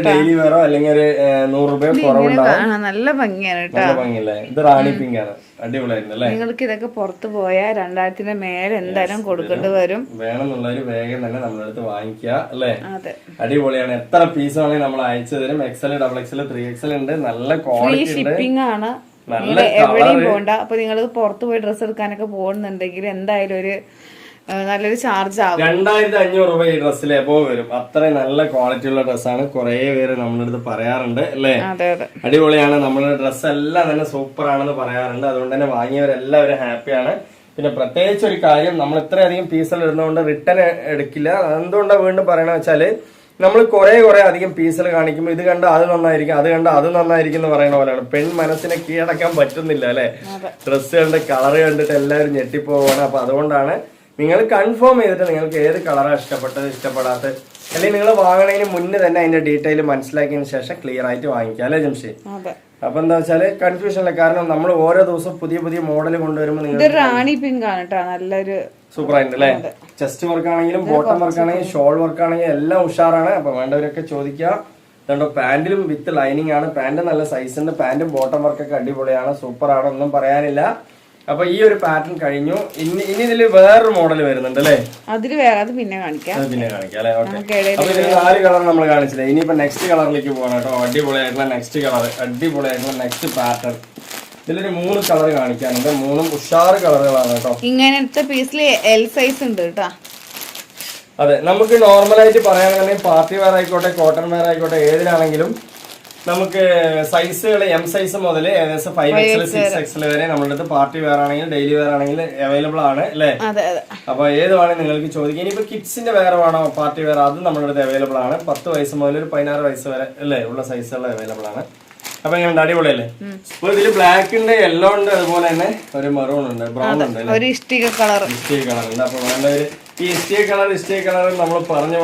ഡെയിലി വേറോ അല്ലെങ്കിൽ ഒരു 100 രൂപ കുറവുണ്ടാവും. നല്ല ഭംഗിയാണ് കേട്ടോ, നല്ല ഭംഗിയല്ലേ? ഇത് റാണി പിങ്ക് ആണ്, അടിപൊളിയായിരുന്നു അല്ലേ? നിങ്ങൾക്ക് ഇതൊക്കെ പുറത്ത് പോയാൽ 2000-ന്റെ മേലെ എന്തായാലും കൊടുക്കേണ്ടി വരും. വേണമെന്നുള്ളൊരു വേഗം തന്നെ നമ്മുടെ അടുത്ത് വാങ്ങിക്കുക അല്ലേ? അടിപൊളിയാണ്. എത്ര പീസ് ആണെങ്കിൽ നമ്മൾ അയച്ചു തരും. XL, XXL, 3XL ഉണ്ട്. നല്ല ക്വാളിറ്റി ഉണ്ട്. ഷിപ്പിംഗ് ആണ്, എവിടെയും പോകണ്ട. അപ്പൊ നിങ്ങൾ പുറത്ത് പോയി ഡ്രസ്സ് എടുക്കാനൊക്കെ പോകുന്നുണ്ടെങ്കിൽ എന്തായാലും ഒരു നല്ലൊരു ചാർജ് ആവും. 2500 രൂപ ഈ ഡ്രസ്സിൽ എബോ വരും. അത്രയും നല്ല ക്വാളിറ്റി ഉള്ള ഡ്രസ്സാണ്. കുറെ പേര് നമ്മുടെ അടുത്ത് പറയാറുണ്ട് അല്ലേ? അടിപൊളിയാണ്, നമ്മുടെ ഡ്രസ്സ് എല്ലാം തന്നെ സൂപ്പർ ആണെന്ന് പറയാറുണ്ട്. അതുകൊണ്ട് തന്നെ വാങ്ങിയവരെല്ലാവരും ഹാപ്പിയാണ്. പിന്നെ പ്രത്യേകിച്ച് ഒരു കാര്യം, നമ്മൾ ഇത്രയധികം പീസുകൾ ഇടുന്നതുകൊണ്ട് റിട്ടേൺ എടുക്കില്ല. എന്തുകൊണ്ടാണ് വീണ്ടും പറയണെന്ന് വെച്ചാല്, നമ്മൾ കുറെ അധികം പീസുകൾ കാണിക്കുമ്പോൾ ഇത് കണ്ട അത് നന്നായിരിക്കും, അത് കണ്ട അത് നന്നായിരിക്കും എന്ന് പറയുന്ന പോലെയാണ്. പെൺ മനസ്സിനെ കീഴടക്കാൻ പറ്റുന്നില്ല അല്ലെ? ഡ്രസ്സ് കണ്ട് കളർ കണ്ടിട്ട് എല്ലാവരും ഞെട്ടിപ്പോവാണ്. അപ്പൊ അതുകൊണ്ടാണ് നിങ്ങൾ കൺഫേം ചെയ്തിട്ട് നിങ്ങൾക്ക് ഏത് കളറാണ് ഇഷ്ടപ്പെട്ടത്, ഇഷ്ടപ്പെടാത്തത്, അല്ലെങ്കിൽ നിങ്ങൾ വാങ്ങണതിന് മുന്നേ തന്നെ അതിന്റെ ഡീറ്റെയിൽ മനസ്സിലാക്കിയതിന് ശേഷം ക്ലിയർ ആയിട്ട് വാങ്ങിക്കാം അല്ലെ ജംഷി? അപ്പൊ എന്താ വെച്ചാല് കൺഫ്യൂഷൻ അല്ല, കാരണം നമ്മൾ ഓരോ ദിവസവും പുതിയ മോഡൽ കൊണ്ടുവരുമ്പോൾ നിങ്ങൾ റാണി പിങ്ക് ആണ് കേട്ടോ, നല്ലൊരു സൂപ്പർ ആയിട്ട് അല്ലേ? ചെസ്റ്റ് വർക്ക് ആണെങ്കിലും ബോട്ടം വർക്ക് ആണെങ്കിലും ഷോൾ വർക്ക് ആണെങ്കിലും എല്ലാം ഉഷാറാണ്. അപ്പൊ വേണ്ടവരൊക്കെ ചോദിക്കുക. അതുകൊണ്ട് പാന്റിലും വിത്ത് ലൈനിങ് ആണ്. പാന്റ് നല്ല സൈസ് ഉണ്ട്. പാന്റും ബോട്ടം വർക്കൊക്കെ അടിപൊളിയാണ്, സൂപ്പർ ആണ്, ഒന്നും പറയാനില്ല. അപ്പൊ ഈ ഒരു പാറ്റേൺ കഴിഞ്ഞു. ഇനി ഇതില് വേറൊരു മോഡൽ വരുന്നുണ്ട് അല്ലേ? അതില് വേറെ, അത് പിന്നെ കാണിക്കാം. അത് പിന്നെ കാണിക്കാം അല്ലെ? ഓക്കെ. അപ്പൊ ഇതിന് 4 കളർ നമ്മൾ കാണിച്ചില്ലേ. ഇനിയിപ്പോ നെക്സ്റ്റ് കളറിലേക്ക് പോകണം കേട്ടോ. അടിപൊളിയായിട്ടുള്ള നെക്സ്റ്റ് കളർ, അടിപൊളിയായിട്ടുള്ള നെക്സ്റ്റ് പാറ്റേൺ. ഇതിലൊരു 3 കളർ കാണിക്കാനുണ്ട്. 3 ഉഷാറ് കളറുകളാണ് കേട്ടോ. ഇങ്ങനത്തെ പീസിൽ എൽ സൈസ് ഉണ്ട് കേട്ടോ. അതെ, നമുക്ക് നോർമലായിട്ട് പറയുകയാണെങ്കിൽ പാർട്ടി വെയർ ആയിക്കോട്ടെ, കോട്ടൺ വെയർ ആയിക്കോട്ടെ, ഏതിനാണെങ്കിലും നമുക്ക് സൈസുകൾ എം സൈസ് മുതൽ ഏകദേശം 5XL 6XL വരെ നമ്മുടെ അടുത്ത് പാർട്ടി വെയർ ആണെങ്കിൽ ഡെയിലി വെയർ ആണെങ്കിൽ അവൈലബിൾ ആണ് അല്ലേ? അപ്പൊ ഏത് വേണമെങ്കിൽ നിങ്ങൾക്ക് ചോദിക്കാം. ഇനിയിപ്പോ കിഡ്സിന്റെ വെയർ വേണോ പാർട്ടി വെയർ, അത് നമ്മുടെ അടുത്ത് അവൈലബിൾ ആണ്. 10 വയസ്സ് മുതൽ ഒരു 16 വയസ്സ് വരെ അല്ലേ ഉള്ള സൈസുകൾ അവൈലബിൾ ആണ്. അപ്പൊ എങ്ങനെ അടിപൊളിയല്ലേ? അപ്പൊ ഇതില് ബ്ലാക്ക് ഉണ്ട്, യെല്ലോ ഉണ്ട്, അതുപോലെ തന്നെ ഒരു മെറൂൺ ഉണ്ട്, ബ്രൗൺ ഉണ്ട്, ഒരു ഇഷ്ടിക കളർ ഉണ്ട്. അപ്പൊ വേണ്ടവര് ഈ ഇഷ്ടിക കളർ നമ്മൾ പറഞ്ഞു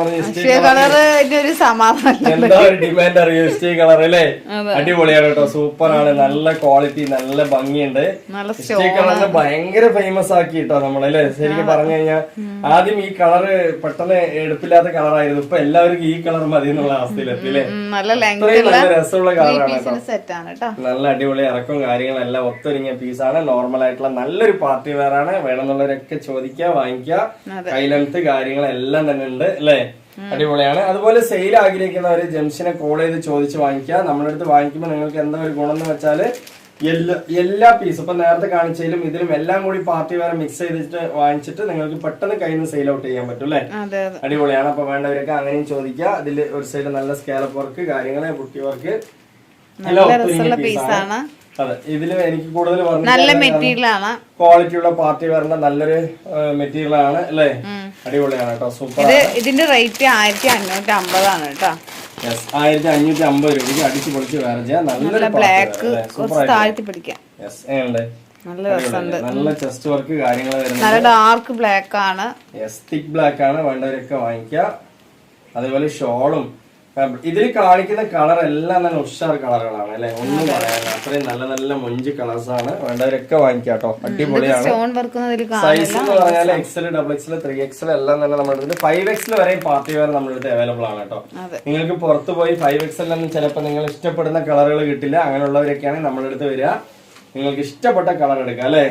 ഒരു സമാധാനം എന്താ ഒരു ഡിമാൻഡ് അറിയോ ഇഷ്ടിക കളർ അല്ലേ? അടിപൊളിയാണ് കേട്ടോ, സൂപ്പർ ആണ്, നല്ല ക്വാളിറ്റി, നല്ല ഭംഗിയുണ്ട്. ഇഷ്ടിക കളറിന് ഭയങ്കര ഫേമസ് ആക്കി കേട്ടോ നമ്മളല്ലേ. ശരിക്കും പറഞ്ഞു കഴിഞ്ഞാൽ ആദ്യം ഈ കളറ് പെട്ടെന്ന് എടുപ്പില്ലാത്ത കളറായിരുന്നു. ഇപ്പൊ എല്ലാവർക്കും ഈ കളർ മതി എന്നുള്ള അവസ്ഥയിലെത്തി അല്ലേ? നല്ല രസമുള്ള കളറാണ് കേട്ടോ. നല്ല അടിപൊളി ഇറക്കവും കാര്യങ്ങളെല്ലാം ഒത്തൊരുങ്ങിയ പീസാണ്. നോർമൽ ആയിട്ടുള്ള നല്ലൊരു പാർട്ടി വെയർ ആണ്. വേണമെന്നുള്ളവരൊക്കെ ചോദിക്കുക, വാങ്ങിക്കുക. ലെങ്ത് കാര്യങ്ങളെല്ലാം തന്നെ ഉണ്ട് അല്ലേ? അടിപൊളിയാണ്. അതുപോലെ സെയിൽ ആഗ്രഹിക്കുന്നവര് ജംഷനെ കോൾ ചെയ്ത് ചോദിച്ച് വാങ്ങിക്കുക. നമ്മുടെ അടുത്ത് വാങ്ങിക്കുമ്പോൾ നിങ്ങൾക്ക് എന്താ ഒരു ഗുണം എന്ന് വെച്ചാല് എല്ലാ പീസും ഇപ്പൊ നേരത്തെ കാണിച്ചതിലും ഇതിലും എല്ലാം കൂടി പാർട്ടി വെയർ മിക്സ് ചെയ്തിട്ട് വാങ്ങിച്ചിട്ട് നിങ്ങൾക്ക് പെട്ടെന്ന് കയ്യിൽ നിന്ന് സെയിൽ ഔട്ട് ചെയ്യാൻ പറ്റും അല്ലേ? അടിപൊളിയാണ്. അപ്പൊ വേണ്ടവരൊക്കെ അങ്ങനെയും ചോദിക്കുക. അതിൽ ഒരു സൈഡ് നല്ല സ്കാലപ്പ് വർക്ക് കാര്യങ്ങള്, ബുട്ടി വർക്ക് എല്ലാം പീസാണ്. അതെ, ഇതില് എനിക്ക് കൂടുതൽ നല്ല മെറ്റീരിയൽ ആണ്, ക്വാളിറ്റി ഉള്ള പാർട്ടി വെയറിന്റെ നല്ലൊരു മെറ്റീരിയൽ ആണ് അല്ലേ? അടിപൊളിയാണ് കേട്ടോ, സൂപ്പർ. ഇതിന്റെ റേറ്റ് 1550 ആണ് കേട്ടോ. 1550 രൂപയ്ക്ക് അടിച്ചു പൊളിച്ച് വേറെ ചെയ്യാം. നല്ലൊരു ബ്ലാക്ക് താഴ്ത്തി പിടിക്കാം. നല്ല ചെസ്റ്റ് വർക്ക് കാര്യങ്ങൾ വരുന്നത്, നല്ല ഡാർക്ക് ബ്ലാക്ക് ആണ്, തിക് ബ്ലാക്ക് ആണ്. വേണ്ടവരൊക്കെ വാങ്ങിക്കുക. അതേപോലെ ഷോളും ഇതിൽ കാണിക്കുന്ന കളർ എല്ലാം തന്നെ ഉഷാർ കളറുകളാണ് അല്ലെ? ഒന്നും പറയാനില്ല, അത്രയും നല്ല നല്ല മൊഞ്ച് കളേഴ്സ് ആണ്. വേണ്ടവരൊക്കെ വാങ്ങിക്കാട്ടോ, അടിപൊളിയാണ്. സൈസ് എന്ന് പറഞ്ഞാൽ XL, XXL, 3XL എല്ലാം തന്നെ നമ്മുടെ അടുത്ത് 5XL വരെയും പാർട്ടി വെയർ നമ്മുടെ അടുത്ത് അവൈലബിൾ ആണ് കേട്ടോ. നിങ്ങൾക്ക് പുറത്ത് പോയി 5XL ഒന്നും ചിലപ്പോൾ നിങ്ങൾ ഇഷ്ടപ്പെടുന്ന കളറുകൾ കിട്ടില്ല. അങ്ങനെയുള്ളവരൊക്കെയാണ് നമ്മുടെ അടുത്ത് വരിക. നിങ്ങൾക്ക് ഇഷ്ടപ്പെട്ട കളർ എടുക്കുക അല്ലെ?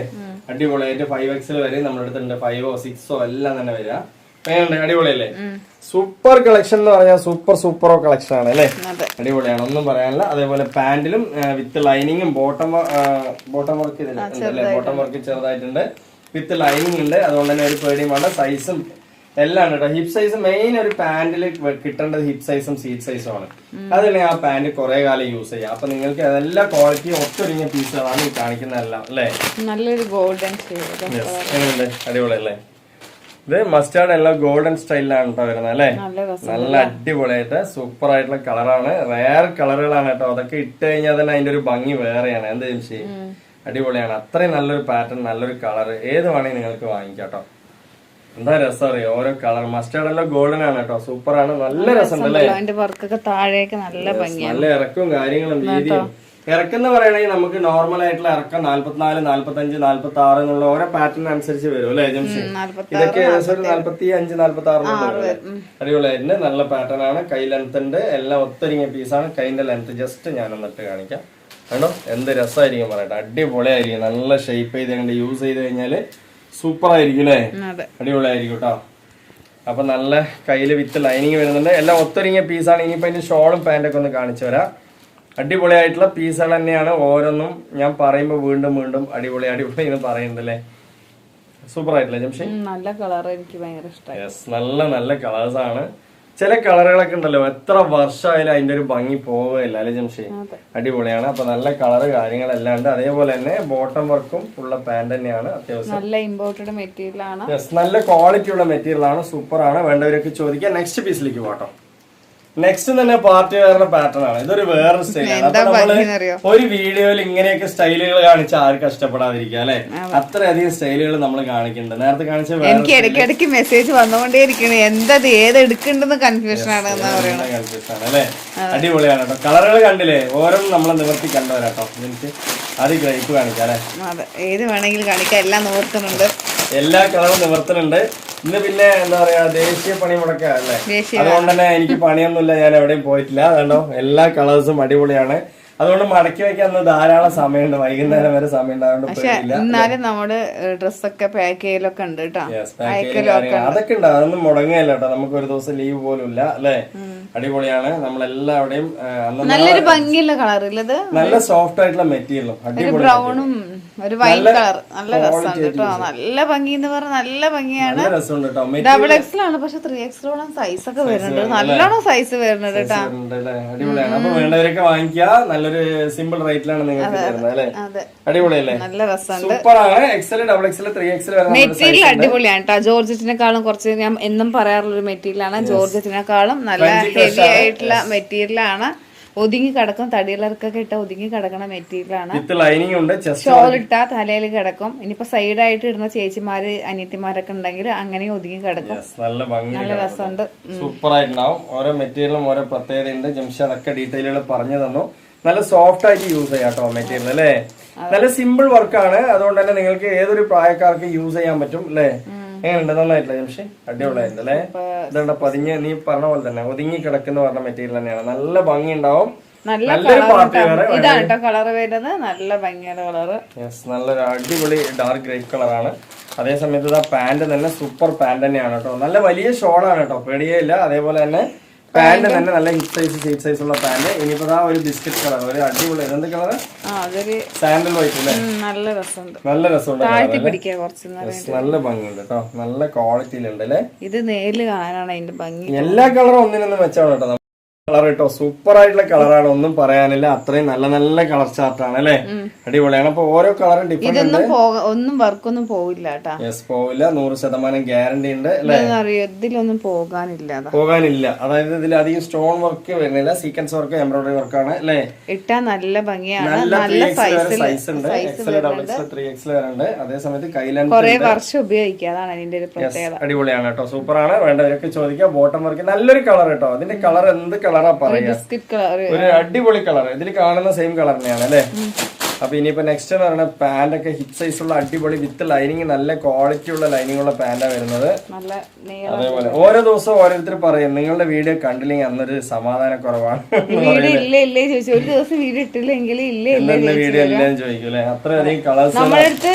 അടിപൊളിയായിട്ട് 5XL വരെ നമ്മുടെ അടുത്ത് ഉണ്ട്. 5ഓ 6ഓ എല്ലാം തന്നെ വരിക. അടിപൊളിയല്ലേ? സൂപ്പർ കളക്ഷൻ എന്ന് പറഞ്ഞാൽ സൂപ്പറോ കളക്ഷൻ ആണ് അല്ലേ? അടിപൊളിയാണ്, ഒന്നും പറയാനില്ല. അതേപോലെ പാന്റിലും വിത്ത് ലൈനിങ്ങും ബോട്ടം വർക്ക് ഇതിലുണ്ടല്ലേ? ബോട്ടം വർക്ക് ചെറുതായിട്ടുണ്ട്, വിത്ത് ലൈനിങ് ഉണ്ട്. അതുകൊണ്ട് തന്നെ ഒരു പേടിയും വേണ്ട. സൈസും എല്ലാം കേട്ടോ. ഹിപ്പ് സൈസ് മെയിൻ ഒരു പാന്റിൽ കിട്ടേണ്ടത് ഹിപ്പ് സൈസും സീറ്റ് സൈസും ആണ്. അതല്ലെങ്കിൽ ആ പാന്റ് കുറെ കാലം യൂസ് ചെയ്യാം. അപ്പൊ നിങ്ങൾക്ക് എല്ലാ ക്വാളിറ്റിയും ഒത്തൊരുങ്ങിയ പീസുകളാണ് ഈ കാണിക്കുന്നതെല്ലാം അല്ലേ? നല്ലൊരു ഗോൾഡൻ അടിപൊളിയല്ലേ? ഇത് മസ്റ്റാർഡ് എല്ലാം ഗോൾഡൻ സ്റ്റൈലിലാണ് കേട്ടോ വരുന്നത് അല്ലെ? നല്ല അടിപൊളിയായിട്ട് സൂപ്പർ ആയിട്ടുള്ള കളറാണ്. റയർ കളറുകളാണ് കേട്ടോ. അതൊക്കെ ഇട്ട് കഴിഞ്ഞാൽ തന്നെ അതിന്റെ ഒരു ഭംഗി വേറെയാണ്. എന്താ ചെയ്യും, അടിപൊളിയാണ്. അത്രയും നല്ലൊരു പാറ്റേൺ, നല്ലൊരു കളർ, ഏത് വേണമെങ്കിൽ നിങ്ങൾക്ക് വാങ്ങിക്കാം കേട്ടോ. എന്താ രസം അറിയോ ഓരോ കളർ. മസ്റ്റാർഡ് എല്ലാം ഗോൾഡൻ ആണ് കേട്ടോ, സൂപ്പർ ആണ്, നല്ല രസം അല്ലേ? നല്ല ഇറക്കവും കാര്യങ്ങളും രീതിയും. ഇറക്കെന്ന് പറയണെങ്കിൽ നമുക്ക് നോർമൽ ആയിട്ടുള്ള ഇറക്കം 44, 45, 46 എന്നുള്ള ഓരോ പാറ്റേൺ അനുസരിച്ച് വരും അല്ലെ ജംഷി? ഇതൊക്കെ ഏകദേശം ഒരു 45, 46 അടിപൊളിയായിട്ടുണ്ട്. നല്ല പാറ്റേൺ ആണ്. കൈ ലെങ്ത് ഉണ്ട്, എല്ലാം ഒത്തൊരുങ്ങിയ പീസാണ്. കൈന്റെ ലെങ്ത് ജസ്റ്റ് ഞാൻ എന്നിട്ട് കാണിക്കാം. കണ്ടോ എന്ത് രസമായിരിക്കും പറയട്ടെ, അടിപൊളിയായിരിക്കും. നല്ല ഷേപ്പ് ചെയ്ത് യൂസ് ചെയ്ത് കഴിഞ്ഞാല് സൂപ്പർ ആയിരിക്കും അല്ലേ? അടിപൊളിയായിരിക്കും കേട്ടോ. അപ്പൊ നല്ല കയ്യില് വിത്ത് ലൈനിങ് വരുന്നുണ്ട്. എല്ലാം ഒത്തൊരുങ്ങിയ പീസാണ്. ഇനിയിപ്പോ അതിന്റെ ഷോളും പാന്റൊക്കെ ഒന്ന് കാണിച്ചു തരാം. അടിപൊളിയായിട്ടുള്ള പീസുകൾ തന്നെയാണ് ഓരോന്നും. ഞാൻ പറയുമ്പോൾ വീണ്ടും അടിപൊളി എന്ന് പറയുന്നുണ്ടല്ലേ? സൂപ്പർ ആയിട്ടില്ലേ ജംഷി? നല്ല കളർ, എനിക്ക് ഭയങ്കര ഇഷ്ടമായി. നല്ല കളേഴ്സ് ആണ്. ചില കളറുകളൊക്കെ ഉണ്ടല്ലോ എത്ര വർഷമായാലും അതിന്റെ ഒരു ഭംഗി പോവുകയില്ല അല്ലെ ജംഷി? അടിപൊളിയാണ്. അപ്പൊ നല്ല കളറ് കാര്യങ്ങളെല്ലാം ഉണ്ട്. അതേപോലെ തന്നെ ബോട്ടം വർക്കും ഉള്ള പാന്റ് തന്നെയാണ്. അത്യാവശ്യം നല്ല ഇമ്പോർട്ടഡ് മെറ്റീരിയൽ ആണ്. നല്ല ക്വാളിറ്റി ഉള്ള മെറ്റീരിയൽ ആണ്. സൂപ്പർ ആണ്. വേണ്ടവരൊക്കെ ചോദിക്കാം. നെക്സ്റ്റ് പീസിലേക്ക് പോട്ടോ. നെക്സ്റ്റ് തന്നെ പാർട്ടി വെയറിന്റെ പാറ്റേൺ ആണ്. ഇതൊരു വേറൊരു സ്റ്റൈലാണ്. അപ്പൊ നമ്മള് ഒരു വീഡിയോയിൽ ഇങ്ങനെയൊക്കെ സ്റ്റൈലുകൾ കാണിച്ച ആർക്കും ഇഷ്ടപ്പെടാതിരിക്കുക അല്ലെ? അത്രയധികം സ്റ്റൈലുകൾ നമ്മൾ കാണിക്കുന്നുണ്ട്. നേരത്തെ കാണിച്ച എനിക്ക് ഇടയ്ക്കിടയ്ക്ക് മെസ്സേജ് വന്നുകൊണ്ടേയിരിക്കണേ, എന്തത് ഏത് എടുക്കേണ്ടെന്ന് കൺഫ്യൂഷൻ ആണ് അല്ലെ? അടിപൊളിയാണ് കേട്ടോ. കളറുകൾ കണ്ടില്ലേ? ഓരോന്നും നമ്മളെ നിവർത്തി കണ്ടുവരാട്ടോ. എനിക്ക് അത് ഗ്രേപ്പ് കാണിക്കാം അല്ലെ? അതെ, ഏത് വേണമെങ്കിലും കാണിക്കാം. എല്ലാം നിവർത്തുന്നുണ്ട്, എല്ലാ കളറും നിവർത്തുന്നുണ്ട്. ഇന്ന് പിന്നെ എന്താ പറയാ, ദേശീയ പണിമുടക്കം അല്ലേ? അതുകൊണ്ട് തന്നെ എനിക്ക് പണിയൊന്നുമില്ല, ഞാൻ എവിടെയും പോയിട്ടില്ല. അതുകൊണ്ടോ എല്ലാ കളേഴ്സും അടിപൊളിയാണ്. അതുകൊണ്ട് മടക്കി വെക്കാൻ ധാരാളം സമയമുണ്ട്, വൈകുന്നേരം വരെ സമയം ഉണ്ടാവുകൊണ്ട് എന്നാലും നമ്മുടെ ഡ്രസ്സൊക്കെ പാക്ക് ചെയ്യലൊക്കെ ഉണ്ട് കേട്ടോ. അതൊക്കെ ഉണ്ട്, അതൊന്നും മുടങ്ങല്ല കേട്ടോ. നമുക്ക് ഒരു ദിവസം ലീവ് പോലും ഇല്ല അല്ലെ. അടിപൊളിയാണ്. നമ്മളെല്ലാവരുടെയും നല്ലൊരു ഭംഗിയുള്ള കളർ ഇല്ലത്, നല്ല സോഫ്റ്റ് ആയിട്ടുള്ള മെറ്റീരിയലും അടിപൊളി ബ്രൗണും ഒരു വൈറ്റ് കളർ നല്ല രസമുണ്ട് കേട്ടോ. നല്ല ഭംഗി എന്ന് പറഞ്ഞാൽ നല്ല ഭംഗിയാണ്. ഡബിൾ എക്സൽ ആണ്, പക്ഷെ 3XL സൈസ് ഒക്കെ വരുന്നുണ്ട്, നല്ലോണം സൈസ് വരുന്നുണ്ട് കേട്ടോ. അടിപൊളിയാണ്. അപ്പൊ വേണ്ടവരൊക്കെ വാങ്ങിക്കുക. നല്ലൊരു സിമ്പിൾ റേറ്റിലാണ് നിങ്ങൾക്ക് തരുന്നത് അല്ലെ. അടിപൊളിയല്ലേ, നല്ല രസമുണ്ട്. സൂപ്പറാണ്. XL, XXL, 3XL വരെ മെറ്റീരിയൽ അടിപൊളിയാണ് കേട്ടോ. ജോർജറ്റിനെക്കാളും കുറച്ച് ഞാൻ എന്നും പറയാറുള്ള ഒരു മെറ്റീരിയലാണ്. ജോർജറ്റിനെക്കാളും നല്ല ഹെവി ആയിട്ടുള്ള മെറ്റീരിയലാണ്. ഒതുങ്ങി കിടക്കും, തടിയിലർക്കൊക്കെ ഇട്ട ഒതുങ്ങി കിടക്കണ മെറ്റീരിയലാണ്. ഷോൾ ഇട്ടാ തലയിൽ കിടക്കും. ഇനിയിപ്പോ സൈഡായിട്ട് ഇടുന്ന ചേച്ചിമാര് അനിയത്തിമാരൊക്കെ ഉണ്ടെങ്കിൽ അങ്ങനെ ഒതുങ്ങി കിടക്കും. നല്ല രസമുണ്ട്, സൂപ്പർ ആയിട്ടുണ്ടാവും. ഓരോ മെറ്റീരിയലും ഓരോ പ്രത്യേകതയുണ്ട്. ജംഷാദ് ഒക്കെ ഡീറ്റെയിലുകൾ പറഞ്ഞു തന്നു. നല്ല സോഫ്റ്റ് ആയിട്ട് യൂസ് ചെയ്യാം കേട്ടോ മെറ്റീരിയൽ അല്ലേ. നല്ല സിമ്പിൾ വർക്കാണ്, അതുകൊണ്ട് തന്നെ നിങ്ങൾക്ക് ഏതൊരു പ്രായക്കാർക്ക് യൂസ് ചെയ്യാൻ പറ്റും അല്ലേ. എങ്ങനെയുണ്ട്, നന്നായിട്ടില്ല ജംഷി? അടിപൊളിയായിട്ടുണ്ട് അല്ലേ. ഇതുകൊണ്ട് പതിഞ്ഞ് നീ പറഞ്ഞ പോലെ തന്നെ ഒതുങ്ങി കിടക്കുന്ന പറഞ്ഞ മെറ്റീരിയൽ തന്നെയാണ്. നല്ല ഭംഗി ഉണ്ടാവും. നല്ലൊരു പാർട്ടി വേറെ ഇതാണ് കേട്ടോ കളർ വരുന്നത്. നല്ല ഭംഗിയുടെ കളറ്, നല്ലൊരു അടിപൊളി ഡാർക്ക് ഗ്രേ കളറാണ്. അതേ സമയത്ത് പാന്റ് തന്നെ സൂപ്പർ പാന്റ് തന്നെയാണ് കേട്ടോ. നല്ല വലിയ ഷോളാണ് കേട്ടോ, പേടിയേ ഇല്ല. അതേപോലെ തന്നെ പാന്റ് തന്നെ നല്ല ഹിറ്റ് സൈസ് ഉള്ള പാന്റ്. ഇനിയിപ്പോ ഒരു ബിസ്ക്കറ്റ് കളർ, ഒരു അടിപൊളി എന്ത് കളർ, സാൻഡൽ വൈറ്റ് അല്ലേ. നല്ല രസമുണ്ട്, നല്ല ഭംഗിയുണ്ട് കേട്ടോ. നല്ല ക്വാളിറ്റിയിലുണ്ട് അല്ലേ. ഇത് നേരിൽ കാണാനാണ് അതിന്റെ ഭംഗി. എല്ലാ കളറും ഒന്നിനൊന്നും വെച്ചാണ് കേട്ടോ. കളർ കേട്ടോ, സൂപ്പർ ആയിട്ടുള്ള കളറാണ്, ഒന്നും പറയാനില്ല. അത്രയും നല്ല നല്ല കളർ ചാർട്ടാണ് അല്ലെ. അടിപൊളിയാണ്. അപ്പൊ ഓരോ കളറും ഡിഫറെന്റ്, ഒന്നും വർക്കൊന്നും പോവില്ല കേട്ടോ. യെസ്, പോവില്ല. 100% ഗ്യാരണ്ടി ഉണ്ട് അല്ലെ. ഇതിലൊന്നും പോകാനില്ല. അതായത് ഇതിൽ അധികം സ്റ്റോൺ വർക്ക് വരുന്നില്ല, സീക്വൻസ് വർക്ക്, എംബ്രോയിഡറി വർക്കാണ് അല്ലെ. ഇട്ടാ നല്ല ഭംഗിയാണ്. നല്ല സൈസ് ഉണ്ട്. XL, XXL, 3XL വരുന്നുണ്ട്. അതേ സമയത്ത് കൈലാൻ കുറെ വർഷം ഉപയോഗിക്കുക, അതാണ് അതിന്റെ ഒരു പ്രത്യേകത. അടിപൊളിയാണ് കേട്ടോ, സൂപ്പറാണ്. വേണ്ടവരൊക്കെ ചോദിക്കാം. ബോട്ടം വർക്ക് നല്ലൊരു കളർ കേട്ടോ. അതിന്റെ കളർ എന്ത് കളറാ പറയാ, ഒരു അടിപൊളി കളർ. ഇതിൽ കാണുന്ന സെയിം കളർ തന്നെയാണ് അല്ലെ. അപ്പൊ ഇനിയിപ്പോ നെക്സ്റ്റ് എന്ന് പറയുന്നത് പാന്റ് ഒക്കെ ഹിറ്റ് സൈസ് ഉള്ള അടിപൊളി വിത്ത് ലൈനിങ്, നല്ല ക്വാളിറ്റി ഉള്ള ലൈനിങ് ഉള്ള പാന്റാ വരുന്നത്. അതേപോലെ ഓരോ ദിവസവും ഓരോരുത്തർ പറയും നിങ്ങളുടെ വീഡിയോ കണ്ടില്ലെങ്കിൽ അന്നൊരു സമാധാന കുറവാണ്, വീഡിയോ ഇല്ലെന്ന് ചോദിക്കും അല്ലെ. അത്രയധികം കളേഴ്സ് നമ്മുടെ അടുത്ത്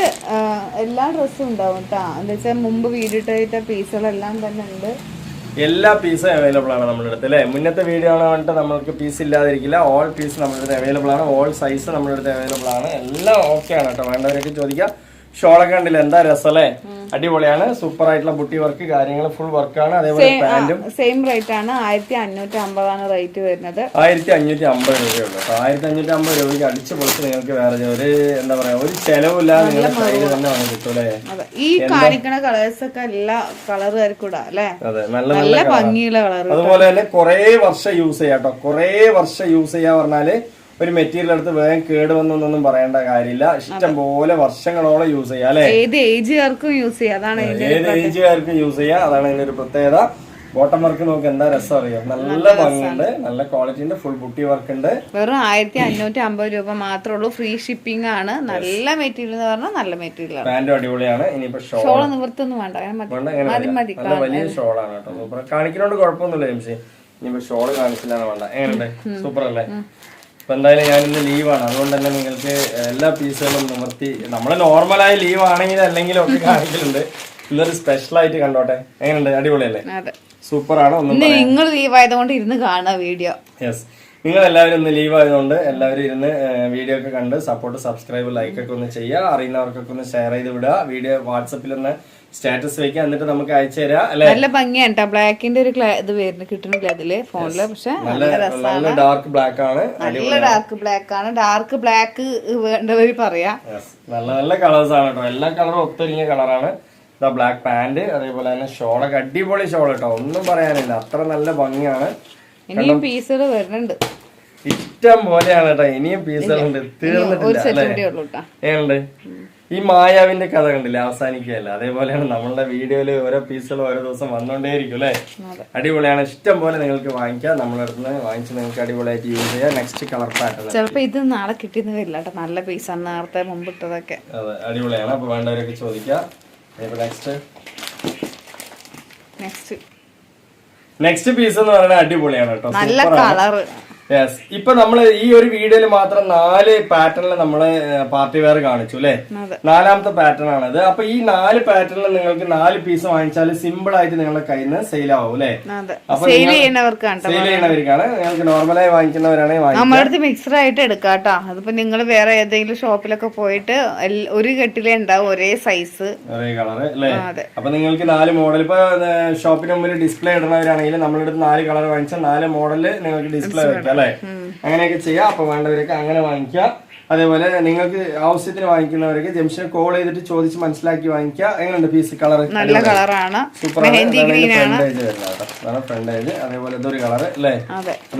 എല്ലാ ഡ്രസ്സും ഉണ്ടാവും കേട്ടോ. എന്താ വെച്ചാൽ മുമ്പ് വീഡിയോ ഇട്ട പീസുകളെല്ലാം തന്നെ ഉണ്ട്. എല്ലാ പീസും അവൈലബിൾ ആണ് നമ്മുടെ അടുത്ത് അല്ലെ. മുന്നത്തെ വീഡിയോ ആണ് പറഞ്ഞിട്ട് നമ്മൾക്ക് പീസ് ഇല്ലാതിരിക്കില്ല. ഓൾ പീസ് നമ്മുടെ അടുത്ത് അവൈലബിൾ ആണ്. ഓൾ സൈസ് നമ്മുടെ അടുത്ത് അവൈലബിൾ ആണ്. എല്ലാം ഓക്കെ ആണ് കേട്ടോ. വേണ്ടവരൊക്കെ ചോദിക്കാം. ഷോളൊക്കെ കണ്ടില്ല, എന്താ രസം അല്ലേ. അടിപൊളിയാണ്. സൂപ്പർ ആയിട്ടുള്ള ബുട്ടി വർക്ക്, കാര്യങ്ങൾ ഫുൾ വർക്കാണ്. അതേപോലെ പാന്റും സെയിം റേറ്റ് ആണ്. 1550 റേറ്റ് വരുന്നത്. 1550 രൂപയുള്ളൂ. 1550 രൂപയ്ക്ക് അടിച്ചു പൊളിച്ച് നിങ്ങൾക്ക് വേറെ ഒരു എന്താ പറയാ ഒരു ചെലവില്ലാതെ നിങ്ങളുടെ കയ്യിൽ തന്നെ വന്ന് കിട്ടും അല്ലേ. ഈ കാണിക്കണ കളേഴ്സ് ഒക്കെ എല്ലാ കളറുകാർക്കും അല്ലേ. അതെ, നല്ല ഭംഗിയുള്ള കളർ. അതുപോലെ തന്നെ കുറെ വർഷം യൂസ് ചെയ്യാം കേട്ടോ. കുറെ വർഷം യൂസ് ചെയ്യാ പറഞ്ഞാല് ഒരു മെറ്റീരിയൽ എടുത്ത് വേഗം കേട് വന്നൊന്നും പറയേണ്ട കാര്യമില്ല. ഇഷ്ടം പോലെ വർഷങ്ങളോളം യൂസ് ചെയ്യാം അല്ലെ. ഏത് ഏജുകാർക്കും യൂസ് ചെയ്യാം, അതാണ് അതിന്റെ ഒരു പ്രത്യേകത. ബോട്ടം വർക്ക് നോക്ക് എന്താ രസം അറിയാം. നല്ല ഭംഗിയുണ്ട്, നല്ല ക്വാളിറ്റി ഉണ്ട്, ഫുൾ ബുട്ടി വർക്ക് ഉണ്ട്. വെറും 1550 രൂപ മാത്രമേ ഉള്ളൂ. ഫ്രീ ഷിപ്പിംഗ് ആണ്. നല്ല മെറ്റീരിയൽ എന്ന് പറഞ്ഞാൽ നല്ല മെറ്റീരിയൽ ആണ്. പാന്റും അടിപൊളിയാണ്. ഇനിയിപ്പോ ഷോൾ നിവർത്തൊന്നും വേണ്ട, മതി. നല്ല വലിയ ഷോളാണ് കേട്ടോ. സൂപ്പർ. കാണിക്കുന്നോണ്ട് കുഴപ്പമൊന്നുമില്ല ജംഷി. ഇനിയിപ്പോ ഷോള് കാണിച്ചില്ലാന്ന് വേണ്ട. എങ്ങനെയുണ്ട്, സൂപ്പർ അല്ലേ. അപ്പൊ എന്തായാലും ഞാൻ ഇന്ന് ലീവാണ്, അതുകൊണ്ട് തന്നെ നിങ്ങൾക്ക് എല്ലാ പീസുകളും നിവർത്തി. നമ്മള് നോർമലായി ലീവ് ആണെങ്കിൽ അല്ലെങ്കിലും ഒക്കെ കാണിക്കലുണ്ട്. ഇന്നൊരു സ്പെഷ്യൽ ആയിട്ട് കണ്ടോട്ടെ. എങ്ങനെയുണ്ട്, അടിപൊളിയല്ലേ, സൂപ്പറാണ്. നിങ്ങൾ ലീവ് ആയതുകൊണ്ട് ഇരുന്ന് കാണുക വീഡിയോ. യെസ്, നിങ്ങൾ എല്ലാവരും ഇന്ന് ലീവ് ആയതുകൊണ്ട് എല്ലാവരും ഇരുന്ന് വീഡിയോ ഒക്കെ കണ്ട് സപ്പോർട്ട്, സബ്സ്ക്രൈബ്, ലൈക്ക് ഒക്കെ ഒന്ന് ചെയ്യുക. അറിയുന്നവർക്കൊക്കെ ഒന്ന് ഷെയർ ചെയ്ത് വിടുക. വീഡിയോ വാട്സപ്പിൽ ഒന്ന് സ്റ്റാറ്റസ് വെക്കുക, എന്നിട്ട് നമുക്ക് അയച്ചു തരാം അല്ലെ. നല്ല ഭംഗിയാണ് കേട്ടോ. ബ്ലാക്കിന്റെ ഒരു ഇത് വരുന്നു കിട്ടുന്നില്ല അതില് ഫോണില്, പക്ഷെ നല്ല ഡാർക്ക് ബ്ലാക്ക് ആണ്. നല്ല ഡാർക്ക് ബ്ലാക്ക് ആണ്. ഡാർക്ക് ബ്ലാക്ക് വേണ്ടവര് പറയാ. നല്ല നല്ല കളേഴ്സ് ആണ് കേട്ടോ. എല്ലാ കളറും ഒത്തൊരുങ്ങിയ കളറാണ്. ബ്ലാക്ക് പാന്റ്, അതേപോലെ തന്നെ ഷോളൊക്കെ അടിപൊളി ഷോൾ കേട്ടോ. ഒന്നും പറയാനില്ല, അത്ര നല്ല ഭംഗിയാണ്. ഇനിയും പീസുകൾ വരുന്നുണ്ട്, ഇഷ്ടം പോലെയാണ് കേട്ടോ. ഇനിയും പീസുകളുണ്ട്, തീർന്നിട്ടില്ല. ഏതുണ്ട് ഈ മായാവിന്റെ കഥ കണ്ടില്ല, അവസാനിക്കുകയല്ല. അതേപോലെയാണ് നമ്മളുടെ വീഡിയോയില് ഓരോ പീസുകൾ ഓരോ ദിവസം വന്നോണ്ടേയിരിക്കും അല്ലെ. അടിപൊളിയാണ്. ഇഷ്ടം പോലെ നിങ്ങൾക്ക് വാങ്ങിക്കാം. നമ്മുടെ അടുത്ത് നിന്ന് വാങ്ങിച്ച് നിങ്ങൾക്ക് അടിപൊളിയായിട്ട് യൂസ് ചെയ്യാം. നെക്സ്റ്റ് കളർ പാറ്റേൺ ചിലപ്പോ ഇത് നാളെ കിട്ടിയെന്ന് വരില്ല കേട്ടോ. നല്ല പീസാണ്, നേരത്തെ മുമ്പിട്ടതൊക്കെ. അതെ, അടിപൊളിയാണ്. അപ്പൊ വേണ്ടവരൊക്കെ ചോദിക്കാം. നെക്സ്റ്റ് പീസ് എന്ന് പറയുന്നത് അടിപൊളിയാണ് കേട്ടോ. നല്ല കളർ. യെസ്. ഇപ്പൊ നമ്മള് ഈ ഒരു വീഡിയോയിൽ മാത്രം 4 പാറ്റേണിൽ നമ്മള് പാർട്ടി വെയർ കാണിച്ചു അല്ലെ. 4ാമത്തെ പാറ്റേൺ ആണിത്. അപ്പൊ ഈ 4 പാറ്റേണിൽ നിങ്ങൾക്ക് 4 പീസ് വാങ്ങിച്ചാൽ സിമ്പിൾ ആയിട്ട് നിങ്ങളുടെ കയ്യിൽ നിന്ന് സെയിൽ ആവും അല്ലെ. അപ്പൊ സെയിൽ ചെയ്യുന്നവർക്കാണ്. നിങ്ങൾക്ക് നോർമലായി വാങ്ങിക്കുന്നവരാണെങ്കിൽ നമ്മുടെ അടുത്ത് മിക്സർ ആയിട്ട് എടുക്കാട്ടോ. അതിപ്പോ നിങ്ങൾ വേറെ ഏതെങ്കിലും ഷോപ്പിലൊക്കെ പോയിട്ട് ഒരു കെട്ടിലേ ഉണ്ടാവും ഒരേ സൈസ് ഒരേ കളർ അല്ലെ. അപ്പൊ നിങ്ങൾക്ക് 4 മോഡൽ ഇപ്പൊ ഷോപ്പിന് മുമ്പിൽ ഡിസ്പ്ലേ ഇടുന്നവരാണെങ്കിൽ നമ്മുടെ അടുത്ത് 4 കളർ വാങ്ങിച്ചാൽ 4 മോഡല് നിങ്ങൾക്ക് ഡിസ്പ്ലേ വെക്കാം അല്ലെ. അങ്ങനെയൊക്കെ ചെയ്യാം. അപ്പൊ വേണ്ടവരൊക്കെ അങ്ങനെ വാങ്ങിക്കുക. അതേപോലെ നിങ്ങൾക്ക് ആവശ്യത്തിന് വാങ്ങിക്കുന്നവരൊക്കെ ജംഗ്ഷനെ കോൾ ചെയ്തിട്ട് ചോദിച്ച് മനസ്സിലാക്കി വാങ്ങിക്കുക. എങ്ങനെയുണ്ട് പീസ്? കളർ നല്ല കളറാണ്, സൂപ്പർ ഫ്രണ്ടേജ്. അതേപോലെ ഇതൊരു കളർ അല്ലേ,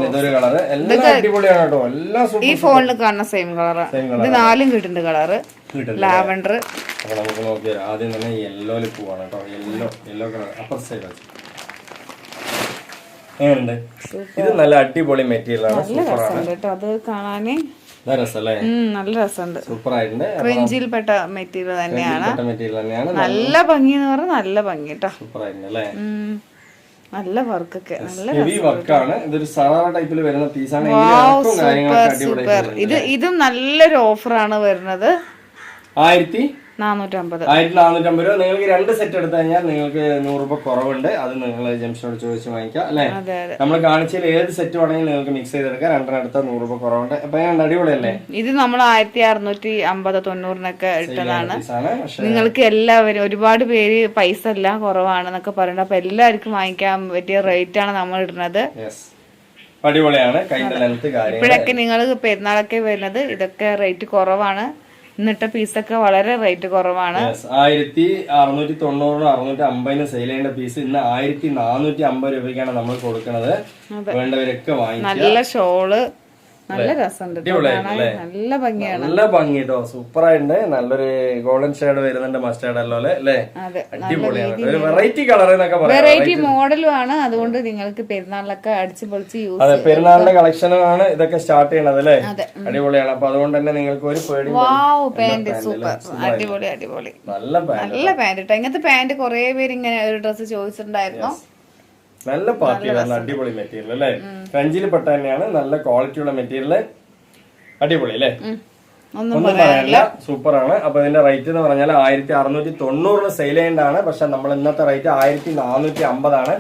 ഇതൊരു കളർ. എല്ലാം അടിപൊളിയാണ് കേട്ടോ. എല്ലാം സൂപ്പർ. ഈ ഫോണിൽ കാണുന്ന സെയിം കളറാണ്. ഇത് 4 കിട്ടുന്നുണ്ട് കളറ്, ലാവൻഡർ. അപ്പൊ നമുക്ക് നോക്കിയാൽ ആദ്യം തന്നെ യെല്ലോയിൽ പോവാണ് കേട്ടോ. യെല്ലോ കളർ അപ്പർ സൈഡ് വെച്ച് എങ്ങനെയുണ്ട്? ഇത് നല്ല അടിപൊളി മെറ്റീരിയൽ ആണ്. അത് കാണാന് നല്ല രസമുണ്ട്. സൂപ്പർ ആയിട്ടുണ്ട്. ഫ്രിഞ്ചിൽപ്പെട്ട മെറ്റീരിയൽ തന്നെയാണ്. നല്ല ഭംഗി എന്ന് പറഞ്ഞാൽ നല്ല ഭംഗി കേട്ടോ. സൂപ്പർ ആയിട്ടുണ്ട് അല്ലേ. നല്ല വർക്കൊക്കെ നല്ല ഹെവി വർക്കാണ്. ഇതൊരു സറാറ ടൈപ്പിൽ വരുന്ന പീസാണ്. ഇതും നല്ലൊരു ഓഫറാണ് വരുന്നത്. 1450 രൂപ. നിങ്ങൾക്ക് 2 സെറ്റ് എടുത്തു കഴിഞ്ഞാൽ നിങ്ങൾക്ക് 100 രൂപ കുറവുണ്ട്. അത് നിങ്ങൾ ജംഷനോട് ചോദിച്ച് വാങ്ങിക്കാം അല്ലെ. നമ്മൾ കാണിച്ചതിൽ ഏത് സെറ്റ് വേണമെങ്കിൽ നിങ്ങൾക്ക് മിക്സ് ചെയ്തെടുക്കാം. 2 എടുത്താൽ 100 രൂപ കുറവുണ്ട്. അപ്പൊ അടിപൊളിയല്ലേ. ഇത് നമ്മൾ 1650-90 ഇട്ടതാണ്. നിങ്ങൾക്ക് എല്ലാവരും ഒരുപാട് പേര് പൈസ എല്ലാം കുറവാണെന്നൊക്കെ പറയുന്നത്. അപ്പൊ എല്ലാവർക്കും വാങ്ങിക്കാൻ പറ്റിയ റേറ്റ് ആണ് നമ്മൾ ഇടുന്നത്. അടിപൊളിയാണ്. കൈന്റെ ലെങ്ത് കാര്യം ഇപ്പോഴൊക്കെ നിങ്ങൾ പെരുന്നാളൊക്കെ വരുന്നത് ഇതൊക്കെ റേറ്റ് കുറവാണ്. ഇന്നിട്ട പീസൊക്കെ വളരെ റേറ്റ് കുറവാണ്. 1690-650 സെയിൽ ചെയ്യേണ്ട പീസ് ഇന്ന് 1450 രൂപയ്ക്കാണ് നമ്മൾ കൊടുക്കുന്നത്. വേണ്ടവരൊക്കെ വാങ്ങിക്കുക. നല്ല ഷോള്, നല്ല രസമുണ്ട്, നല്ല ഭംഗിയാണ്. നല്ല ഭംഗി കേട്ടോ. സൂപ്പർ ആയിട്ടുണ്ട്. നല്ലൊരു ഗോൾഡൻ ഷെയ്ഡ് വരുന്നുണ്ട്, മസ്റ്റേർഡ് അല്ലോ അല്ലേ. അടിപൊളിയാണ്. ഒരു വെറൈറ്റി കളർ എന്നൊക്കെ പറയാം. വെറൈറ്റി മോഡലും ആണ്. അതുകൊണ്ട് നിങ്ങൾക്ക് പെരുന്നാളിലൊക്കെ അടിച്ചു പൊളിച്ച് യൂസ്. അതെ, പെരുന്നാളിന്റെ കളക്ഷനാണ് ഇതൊക്കെ സ്റ്റാർട്ട് ചെയ്യണത് അല്ലേ. അടിപൊളിയാണ്. അപ്പൊ അതുകൊണ്ട് തന്നെ നിങ്ങൾക്ക് ഒരു പേടി. പാന്റ് സൂപ്പർ, അടിപൊളി അടിപൊളി. നല്ല പാന്റ് കേട്ടോ. ഇങ്ങനത്തെ പാന്റ് കുറെ പേര് ഇങ്ങനെ ഒരു ഡ്രസ്സ് ചോദിച്ചിട്ടുണ്ടായിരുന്നു. നല്ല പാർട്ടി നല്ല അടിപൊളി മെറ്റീരിയൽ അല്ലേ. ഫ്രഞ്ചിൽ പെട്ട തന്നെയാണ്. നല്ല ക്വാളിറ്റി ഉള്ള മെറ്റീരിയൽ. അടിപൊളി അല്ലേ, ഒന്നും പറയാനില്ല. സൂപ്പർ ആണ്. അപ്പൊ ഇതിന്റെ റേറ്റ് എന്ന് പറഞ്ഞാൽ 1690 സെയിൽ ചെയ്യേണ്ടതാണ്. പക്ഷെ നമ്മൾ ഇന്നത്തെ റേറ്റ് 1450 ആണ്.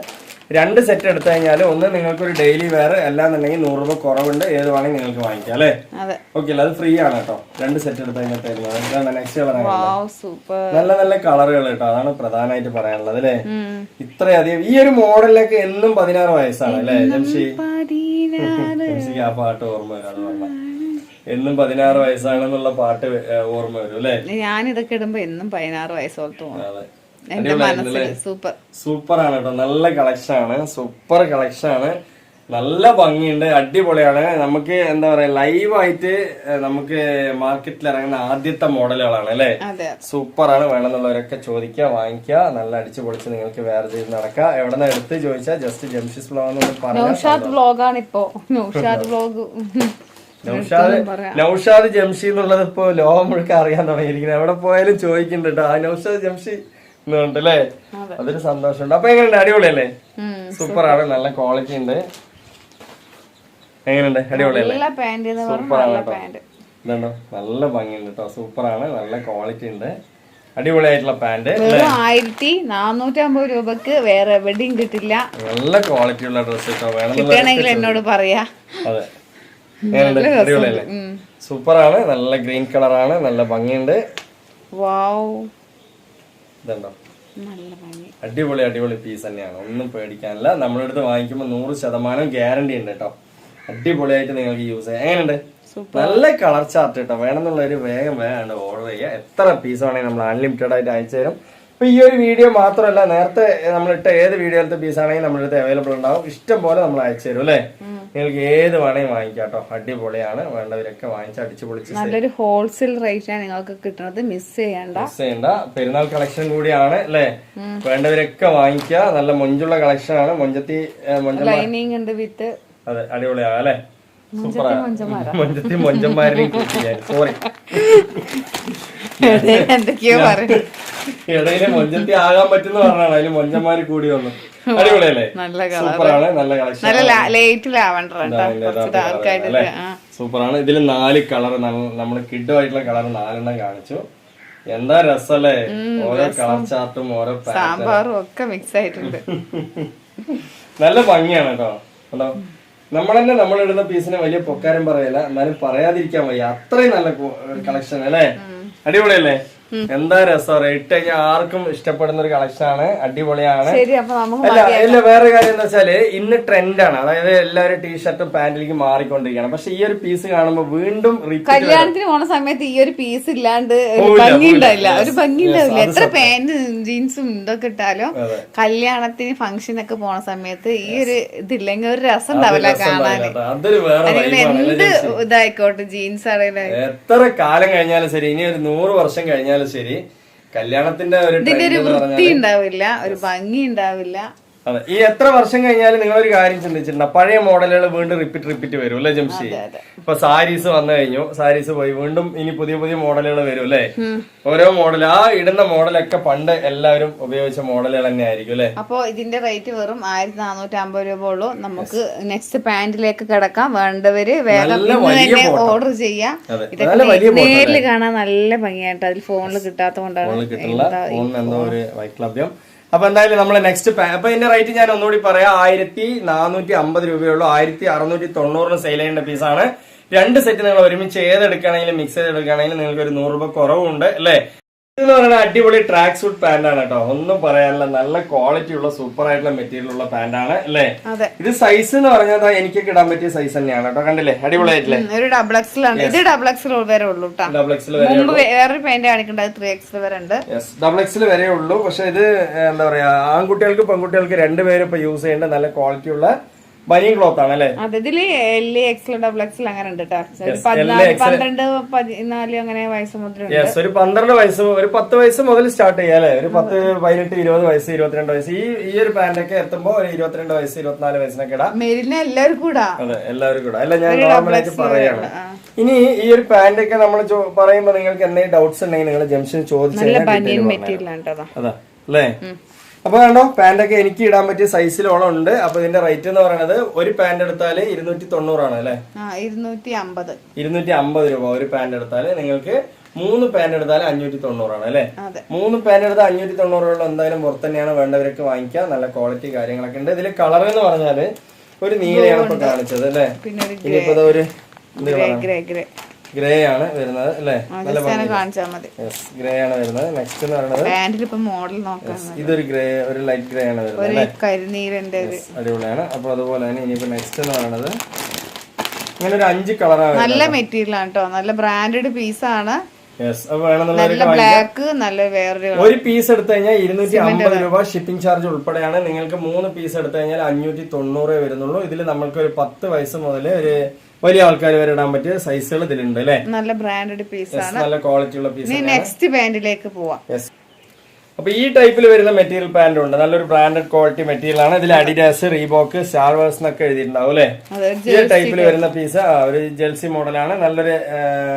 2 സെറ്റ് എടുത്തു കഴിഞ്ഞാൽ ഒന്ന് നിങ്ങൾക്ക് ഒരു ഡെയിലി വെയർ അല്ലാന്നുണ്ടെങ്കിൽ 100 രൂപ കുറവുണ്ട്. ഏത് വേണമെങ്കിൽ നിങ്ങൾക്ക് വാങ്ങിക്കാം അല്ലേ. ഓക്കെ അല്ലേ, അത് ഫ്രീ ആണ് കേട്ടോ. 2 സെറ്റ് എടുത്തു കഴിഞ്ഞാൽ നെക്സ്റ്റ് കളർ നല്ല നല്ല കളറുകൾ കേട്ടോ. അതാണ് പ്രധാനമായിട്ട് പറയാനുള്ളത് അല്ലേ. ഇത്രയധികം ഈ ഒരു മോഡലിലൊക്കെ എന്നും 16 വയസ്സാണ് അല്ലേ ജംഷിക്ക് ആ പാട്ട് ഓർമ്മ വരും. അത് പറഞ്ഞ എന്നും 16 വയസ്സാണെന്നുള്ള പാട്ട് ഓർമ്മ വരും അല്ലേ. ഞാൻ ഇതൊക്കെ ഇടുമ്പോ എന്നും 16 വയസ്സോളം തോന്നും. സൂപ്പർ ആണ് കേട്ടോ. നല്ല കളക്ഷൻ ആണ്. സൂപ്പർ കളക്ഷൻ ആണ്. നല്ല ഭംഗിയുണ്ട്. അടിപൊളിയാണ്. നമുക്ക് എന്താ പറയാ, ലൈവായിട്ട് നമുക്ക് മാർക്കറ്റിൽ ഇറങ്ങുന്ന ആദ്യത്തെ മോഡലുകളാണ് അല്ലെ. സൂപ്പർ ആണ്. വേണമെന്നുള്ളവരൊക്കെ ചോദിക്കുക, വാങ്ങിക്കുക. നല്ല അടിച്ചു പൊളിച്ച് നിങ്ങൾക്ക് വേറെ ചെയ്ത് നടക്കുക. എവിടെ നിന്ന് എടുത്ത് ചോദിച്ചാൽ ജസ്റ്റ് ജംഷീസ് വ്ലോഗ് എന്ന് പറഞ്ഞു. നൗഷാദ് ജംഷി എന്നുള്ളത് ഇപ്പൊ ലോകം മുഴുക്ക അറിയാൻ തുടങ്ങിയിരിക്കുന്നത്. എവിടെ പോയാലും ചോദിക്കുന്നുണ്ട് കേട്ടോ, ആ നൗഷാദ് ജംഷി എന്നുണ്ടല്ലേ. അതൊരു സന്തോഷമുണ്ട്. അപ്പൊ എങ്ങനെയുണ്ട്? അടിപൊളിയല്ലേ. സൂപ്പർ ആണ്. നല്ല ക്വാളിറ്റി ഉണ്ട്. എങ്ങനെയുണ്ട്? അടിപൊളിയല്ലേ. സൂപ്പർ ആണ് കേട്ടോ. ഇതുണ്ടോ, നല്ല ഭംഗിയുണ്ട് കേട്ടോ. സൂപ്പർ ആണ്. നല്ല ക്വാളിറ്റി ഉണ്ട്. അടിപൊളിയായിട്ടുള്ള പാന്റ്. 1450 രൂപക്ക് വേറെ എവിടെയും കിട്ടില്ല. നല്ല ക്വാളിറ്റി ഉള്ള ഡ്രസ് കേട്ടോ. വേണമെങ്കിൽ എന്നോട് പറയാ. അതെ, അടിപൊളിയല്ലേ. സൂപ്പർ ആണ്. നല്ല ഗ്രീൻ കളറാണ്. നല്ല ഭംഗിയുണ്ട്. ഇതുണ്ടോ, അടിപൊളി അടിപൊളി പീസ് തന്നെയാണ്. ഒന്നും പേടിക്കാനില്ല. നമ്മുടെ അടുത്ത് വാങ്ങിക്കുമ്പോൾ 100% ഗ്യാരണ്ടി ഉണ്ട് കേട്ടോ. അടിപൊളിയായിട്ട് നിങ്ങൾക്ക് യൂസ് ചെയ്യാം. എങ്ങനെയുണ്ട്? നല്ല കളർ ചാർട്ട് കേട്ടോ. വേണമെന്നുള്ളൊരു വേഗം ഓർഡർ ചെയ്യുക. എത്ര പീസ് വേണമെങ്കിൽ നമ്മൾ അൺലിമിറ്റഡ് ആയിട്ട് അയച്ചു തരും. ഇപ്പൊ ഈ ഒരു വീഡിയോ മാത്രമല്ല, നേരത്തെ നമ്മളിട്ട ഏത് വീഡിയോയിലത്തെ പീസ് ആണെങ്കിൽ നമ്മുടെ അടുത്ത് അവൈലബിൾ ഉണ്ടാവും. ഇഷ്ടം പോലെ നമ്മൾ അയച്ചു തരും അല്ലെ. നിങ്ങൾക്ക് ഏത് വേണമെങ്കിൽ വാങ്ങിക്കാം കേട്ടോ. അടിപൊളിയാണ്. വേണ്ടവരൊക്കെ വാങ്ങിച്ച് അടിച്ചു പൊളിച്ച് നല്ലൊരു ഹോൾസെയിൽ റേറ്റാണ് നിങ്ങൾക്ക് കിട്ടുന്നത്. മിസ് ചെയ്യണ്ട. പെരുന്നാൾ കളക്ഷൻ കൂടിയാണ് അല്ലെ. വേണ്ടവരൊക്കെ വാങ്ങിക്കുക. നല്ല മൊഞ്ചുള്ള കളക്ഷൻ ആണ്. മൊഞ്ചത്തി ലൈനിങ് ഉണ്ട് വിത്ത്. അതെ, അടിപൊളിയാകാം അല്ലെ. മൊഞ്ചത്തി മൊഞ്ചന്മാരെയും സോറി എന്തൊക്കെയോ പറയുന്നത് ഇടയില് മൊഞ്ചത്തി ആകാൻ പറ്റുന്ന പറഞ്ഞാണ് അതില് മൊഞ്ചന്മാര് കൂടി വന്നു. അടിപൊളിയല്ലേ? സൂപ്പറാണ്. നല്ല കളക്ഷൻ, സൂപ്പറാണ്. ഇതില് 4 കളർ നമ്മള് കിഡുമായിട്ടുള്ള കളർ 4 കാണിച്ചു. എന്താ രസല്ലേ, ഓരോ കളർ ചാർട്ടും ഓരോ സാമ്പാറും ഒക്കെ മിക്സ് ആയിട്ടുണ്ട്. നല്ല ഭംഗിയാണ് കേട്ടോ. ഹലോ, നമ്മളെന്നെ നമ്മളിടുന്ന പീസിന് വലിയ പൊക്കാരം പറയല, എന്നാലും പറയാതിരിക്കാൻ വയ്യ, അത്രയും നല്ല കളക്ഷൻ അല്ലേ? അടിപൊളിയല്ലേ? എന്താ രസം, ഇട്ട് കഴിഞ്ഞാൽ ആർക്കും ഇഷ്ടപ്പെടുന്ന ഒരു കളക്ഷൻ ആണ്. അടിപൊളിയാണ്. അല്ല വേറെ കാര്യം എന്താ വെച്ചാല് ഇന്ന് ട്രെൻഡാണ്, അതായത് എല്ലാവരും ടീഷർട്ടും പാന്റിലേക്ക് മാറിക്കൊണ്ടിരിക്കുകയാണ്. പക്ഷെ ഈ ഒരു പീസ് കാണുമ്പോൾ വീണ്ടും കല്യാണത്തിന് പോണ സമയത്ത് ഈ ഒരു പീസ് ഇല്ലാണ്ട് ഭംഗി ഉണ്ടാവില്ല, ഒരു ഭംഗി ഉണ്ടാവില്ല. എത്ര പാന്റ് ജീൻസും ഇതൊക്കെ ഇട്ടാലും കല്യാണത്തിന് ഫംഗ്ഷനൊക്കെ പോണ സമയത്ത് ഈ ഒരു ഇതില്ലെങ്കിൽ ഒരു രസം ഉണ്ടാവില്ല കാണാൻ. എന്ത് ഇതായിക്കോട്ടെ, ജീൻസ് ആണെങ്കിലും എത്ര കാലം കഴിഞ്ഞാലും ശരി, ഇനി ഒരു 100 വർഷം കഴിഞ്ഞാലും ശരി, കല്യാണത്തിന്റെ ഒരു വൃത്തി ഉണ്ടാവില്ല, ഒരു ഭംഗി ഉണ്ടാവില്ല. അതെ, ഈ എത്ര വർഷം കഴിഞ്ഞാലും നിങ്ങളൊരു കാര്യം ചിന്തിച്ചിട്ടുണ്ടോ, പഴയ മോഡലുകൾ വീണ്ടും റിപ്പീറ്റ് വരും അല്ലെ ജംഷി? ഇപ്പൊ സാരീസ് വന്നു കഴിഞ്ഞു, സാരീസ് പോയി, വീണ്ടും ഇനി പുതിയ മോഡലുകൾ വരും അല്ലെ? ഓരോ മോഡൽ, ആ ഇടുന്ന മോഡലൊക്കെ പണ്ട് എല്ലാവരും ഉപയോഗിച്ച മോഡലുകൾ തന്നെ ആയിരിക്കും അല്ലെ? അപ്പൊ ഇതിന്റെ റേറ്റ് വെറും 1450 രൂപ ഉള്ളൂ. നമുക്ക് നെക്സ്റ്റ് പാന്റിലേക്ക് കിടക്കാം. വേണ്ടവര് വേഗം തന്നെ ഓർഡർ ചെയ്യാം. ഇതൊക്കെ നേരിൽ കാണാൻ നല്ല ഭംഗിയായിട്ട്, അതിൽ ഫോണിൽ കിട്ടാത്തതുകൊണ്ടാണ് എന്തോ ഒരു വൈക്ലഭ്യം. അപ്പൊ എന്തായാലും നമ്മള് നെക്സ്റ്റ് അപ്പൊ ഇതിന്റെ റേറ്റ് ഞാൻ ഒന്നുകൂടി പറയാം. 1450 രൂപയുള്ളൂ. 1690 സെയിൽ ചെയ്യേണ്ട പീസാണ്. 2 സെറ്റ് നിങ്ങൾ ഒരുമിച്ച് ഏതെടുക്കുകയാണെങ്കിലും മിക്സ് ചെയ്തെടുക്കുകയാണെങ്കിലും നിങ്ങൾക്ക് ഒരു 100 രൂപ കുറവുണ്ട് അല്ലെ? എന്ന് പറയുന്നത് അടിപൊളി ട്രാക്ക് സൂട്ട് പാന്റ് ആണ് കേട്ടോ, ഒന്നും പറയാനില്ല. നല്ല ക്വാളിറ്റി ഉള്ള സൂപ്പർ ആയിട്ടുള്ള മെറ്റീരിയൽ ഉള്ള പാന്റ് ആണ് അല്ലേ? ഇത് സൈസ് എന്ന് പറഞ്ഞാൽ എനിക്കൊക്കെ ഇടാൻ പറ്റിയ സൈസ് തന്നെയാണ് കേട്ടോ. കണ്ടില്ലേ, അടിപൊളിയായിട്ടില്ലേ? ഒരു ഡബിൾ എക്സൽ ആണ്. ഇത് ഡബിൾ എക്സൽ വരെ ഉള്ളൂ. ഡബിൾ എക്സൽ വേറൊരു പാന്റ് കാണിക്കേണ്ടത് 3XL വരെ ഉണ്ട്. ഡബിൾ എക്സൽ വരെ ഉള്ളൂ. പക്ഷെ ഇത് എന്താ പറയാ, ആൺകുട്ടികൾക്ക് പെൺകുട്ടികൾക്ക് രണ്ടുപേരും ഇപ്പൊ യൂസ് ചെയ്യേണ്ട നല്ല ക്വാളിറ്റി ഉള്ള ബനിയൻ ക്ലോത്ത് ആണ് അല്ലെ? ഇതില് LXL ഡബിൾ എക്സൽ അങ്ങനെ ഉണ്ട് കേട്ടോ. 12, 14 അങ്ങനെ വയസ്സ് മുതൽ ഒരു 12 വയസ്സ്, ഒരു 10 വയസ്സ് മുതൽ സ്റ്റാർട്ട് ചെയ്യാം അല്ലെ? ഒരു 10, 18, 20 വയസ്സ്, 22 വയസ്സ്, ഈ ഒരു പാന്റൊക്കെ എത്തുമ്പോ ഒരു 22 വയസ്സ്, 24 വയസ്സിനൊക്കെ ഇടാം. എല്ലാവരും കൂടാ. അതെ, എല്ലാവരും കൂടാ. അല്ല, ഞാൻ നോർമലായിട്ട് പറയാണ്. ഇനി ഈ ഒരു പാന്റൊക്കെ നമ്മൾ പറയുമ്പോ നിങ്ങൾക്ക് എന്തെങ്കിലും ഡൗട്ട്സ് ഉണ്ടെങ്കിൽ നിങ്ങൾ ജംഷൻ ചോദിച്ചാൽ അതാ അല്ലേ? അപ്പൊ കണ്ടോ, പാന്റൊക്കെ എനിക്ക് ഇടാൻ പറ്റിയ സൈസിലോളം ഉണ്ട്. അപ്പൊ ഇതിന്റെ റേറ്റ് എന്ന് പറയുന്നത് ഒരു പാന്റ് എടുത്താല് 290 ആണ് അല്ലെ? 250 രൂപ ഒരു പാന്റ് എടുത്താല്. നിങ്ങൾക്ക് 3 പാന്റ് എടുത്താൽ 590 ആണ് അല്ലെ? 3 പാന്റ് എടുത്താൽ 590 രൂപ എന്തായാലും പുറത്ത് തന്നെയാണ്, വേണ്ടവരൊക്കെ വാങ്ങിക്കുക. നല്ല ക്വാളിറ്റി കാര്യങ്ങളൊക്കെ ഉണ്ട്. ഇതില് കളർ എന്ന് പറഞ്ഞാല് ഒരു നീലയാണ് ഇപ്പൊ കാണിച്ചത് അല്ലെ? ഇനിയിപ്പോ ഒരു ഗ്രേ ആണ് വരുന്നത് അല്ലെ? നല്ല ഗ്രേ ആണ് വരുന്നത്. നെക്സ്റ്റ് എന്ന് പറയുന്നത് ഇതൊരു ഗ്രേ, ഒരു ലൈറ്റ് ഗ്രേ ആണ് വരുന്നത്. അടിപൊളിയാണ്. അപ്പൊ അതുപോലെ തന്നെ ഇനിയിപ്പോ നെക്സ്റ്റ് എന്ന് പറയുന്നത് ഇങ്ങനെ ഒരു 5 കളറാണ്. നല്ല മെറ്റീരിയൽ ആണ് കേട്ടോ, നല്ല ബ്രാൻഡഡ് പീസാണ്. ഒരു പീസ് എടുത്തു കഴിഞ്ഞാൽ 250 രൂപ ഷിപ്പിംഗ് ചാർജ് ഉൾപ്പെടെയാണ്. നിങ്ങൾക്ക് 3 പീസ് എടുത്തു കഴിഞ്ഞാൽ 590 വരുന്നുള്ളൂ. ഇതിൽ നമ്മൾക്ക് ഒരു 10 വയസ്സ് മുതൽ ഒരു വലിയ ആൾക്കാർ വരെ ഇടാൻ പറ്റിയ സൈസുകൾ ഇതിലുണ്ട് അല്ലെ? നല്ല ബ്രാൻഡഡ് പീസാണ്, നല്ല ക്വാളിറ്റി ഉള്ള പീസ്. നെക്സ്റ്റ് പാന്റിലേക്ക് പോവാം. അപ്പൊ ഈ ടൈപ്പിൽ വരുന്ന മെറ്റീരിയൽ പാന്റ് ഉണ്ട്, നല്ലൊരു ബ്രാൻഡഡ് ക്വാളിറ്റി മെറ്റീരിയൽ ആണ്. ഇതിൽ അഡിഡാസ്, റീബോക്ക്, സ്റ്റാർ വേഴ്സ് എന്നൊക്കെ എഴുതിയിട്ടുണ്ടാവും അല്ലെ? ഈ ടൈപ്പിൽ വരുന്ന പീസ് ഒരു ജെൽസി മോഡലാണ്. നല്ലൊരു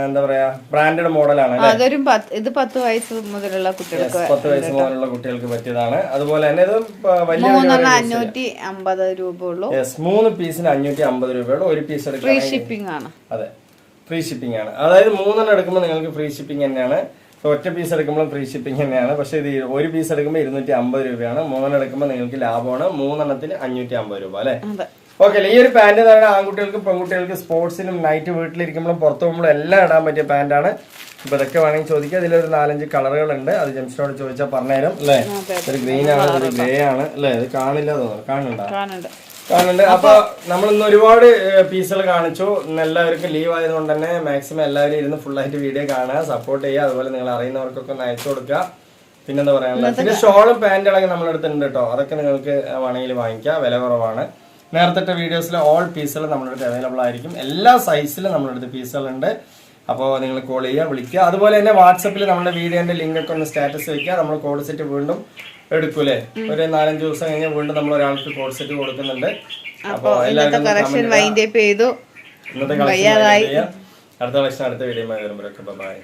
എന്താ പറയാ, ബ്രാൻഡഡ് മോഡലാണ്. ഇത് 10 വയസ്സ് മുതലുള്ള കുട്ടികൾക്ക് 10 വയസ്സ് മുതലുള്ള കുട്ടികൾക്ക് പറ്റിയതാണ്. അതുപോലെ തന്നെ ഇത് വലിയ 550 രൂപ ഉള്ളൂ. 3 പീസിന് 550 രൂപയുള്ളൂ. ഒരു പീസ് എടുക്കാൻ ഫ്രീ ഷിപ്പിംഗ് ആണ്. അതെ, ഫ്രീ ഷിപ്പിംഗ് ആണ്. അതായത് 3 എടുക്കുമ്പോൾ നിങ്ങൾക്ക് ഫ്രീ ഷിപ്പിംഗ് തന്നെയാണ്. ഒറ്റ പീസ് എടുക്കുമ്പോൾ ഫ്രീ ഷിപ്പിംഗ് തന്നെയാണ്. പക്ഷെ ഇത് ഒരു പീസ് എടുക്കുമ്പോൾ 250 രൂപയാണ്. 3 എടുക്കുമ്പോൾ നിങ്ങൾക്ക് ലാഭമാണ്. 3 550 രൂപ അല്ലെ? ഓക്കെ അല്ലേ? ഈ ഒരു പാന്റ് എന്ന് പറയുന്നത് ആൺകുട്ടികൾക്കും പെൺകുട്ടികൾക്കും സ്പോർട്സിനും നൈറ്റ് വീട്ടിലിരിക്കുമ്പോഴും പുറത്തു പോകുമ്പോഴും എല്ലാം ഇടാൻ പറ്റിയ പാന്റാണ്. ഇപ്പൊ ഇതൊക്കെ വേണമെങ്കിൽ ചോദിക്കാം. ഇതിലൊരു 4-5 കളറുകളുണ്ട്. അത് ജംഷനോട് ചോദിച്ചാൽ പറഞ്ഞുതരും അല്ലെ? ഒരു ഗ്രീൻ ആണ്, ഒരു ഗ്രേ ആണ് അല്ലെ? ഇത് കാണില്ല തോന്നുന്നു, കാണുന്നുണ്ട്. അപ്പൊ നമ്മൾ ഇന്ന് ഒരുപാട് പീസുകൾ കാണിച്ചു. എല്ലാവർക്കും ലീവ് ആയതുകൊണ്ട് തന്നെ മാക്സിമം എല്ലാവരും ഇരുന്ന് ഫുൾ ആയിട്ട് വീഡിയോ കാണുക, സപ്പോർട്ട് ചെയ്യുക. അതുപോലെ നിങ്ങൾ അറിയുന്നവർക്കൊക്കെ ഒന്ന് അയച്ചു കൊടുക്കുക. പിന്നെന്താ പറയാനുള്ളത്, പിന്നെ ഷോളും പാന്റുകളൊക്കെ നമ്മളെടുത്തുണ്ട് കേട്ടോ. അതൊക്കെ നിങ്ങൾക്ക് വേണമെങ്കിൽ വാങ്ങിക്കാം, വില കുറവാണ്. നേരത്തെ വീഡിയോസിലെ ഓൾ പീസുകൾ നമ്മളടുത്ത് അവൈലബിൾ ആയിരിക്കും. എല്ലാ സൈസിലും നമ്മളടുത്ത് പീസുകളുണ്ട്. അപ്പോൾ നിങ്ങൾ കോൾ ചെയ്യുക, വിളിക്കുക. അതുപോലെ തന്നെ വാട്സപ്പിൽ നമ്മുടെ വീഡിയോന്റെ ലിങ്ക് ഒക്കെ ഒന്ന് സ്റ്റാറ്റസ് വെക്കുക. നമ്മൾ കോഡ് സെറ്റ് വീണ്ടും എടുക്കൂലേ, ഒരു 4-5 ദിവസം കഴിഞ്ഞ് വീണ്ടും നമ്മൾ ഒരാൾക്ക് കോഡ് സെറ്റ് കൊടുക്കുന്നുണ്ട്. അപ്പോൾ എല്ലാവരും ഇന്നത്തെ കളക്ഷൻ അടുത്ത കളക്ഷൻ അടുത്ത വീഡിയോ വരുമ്പോഴൊക്കെ ബൈ.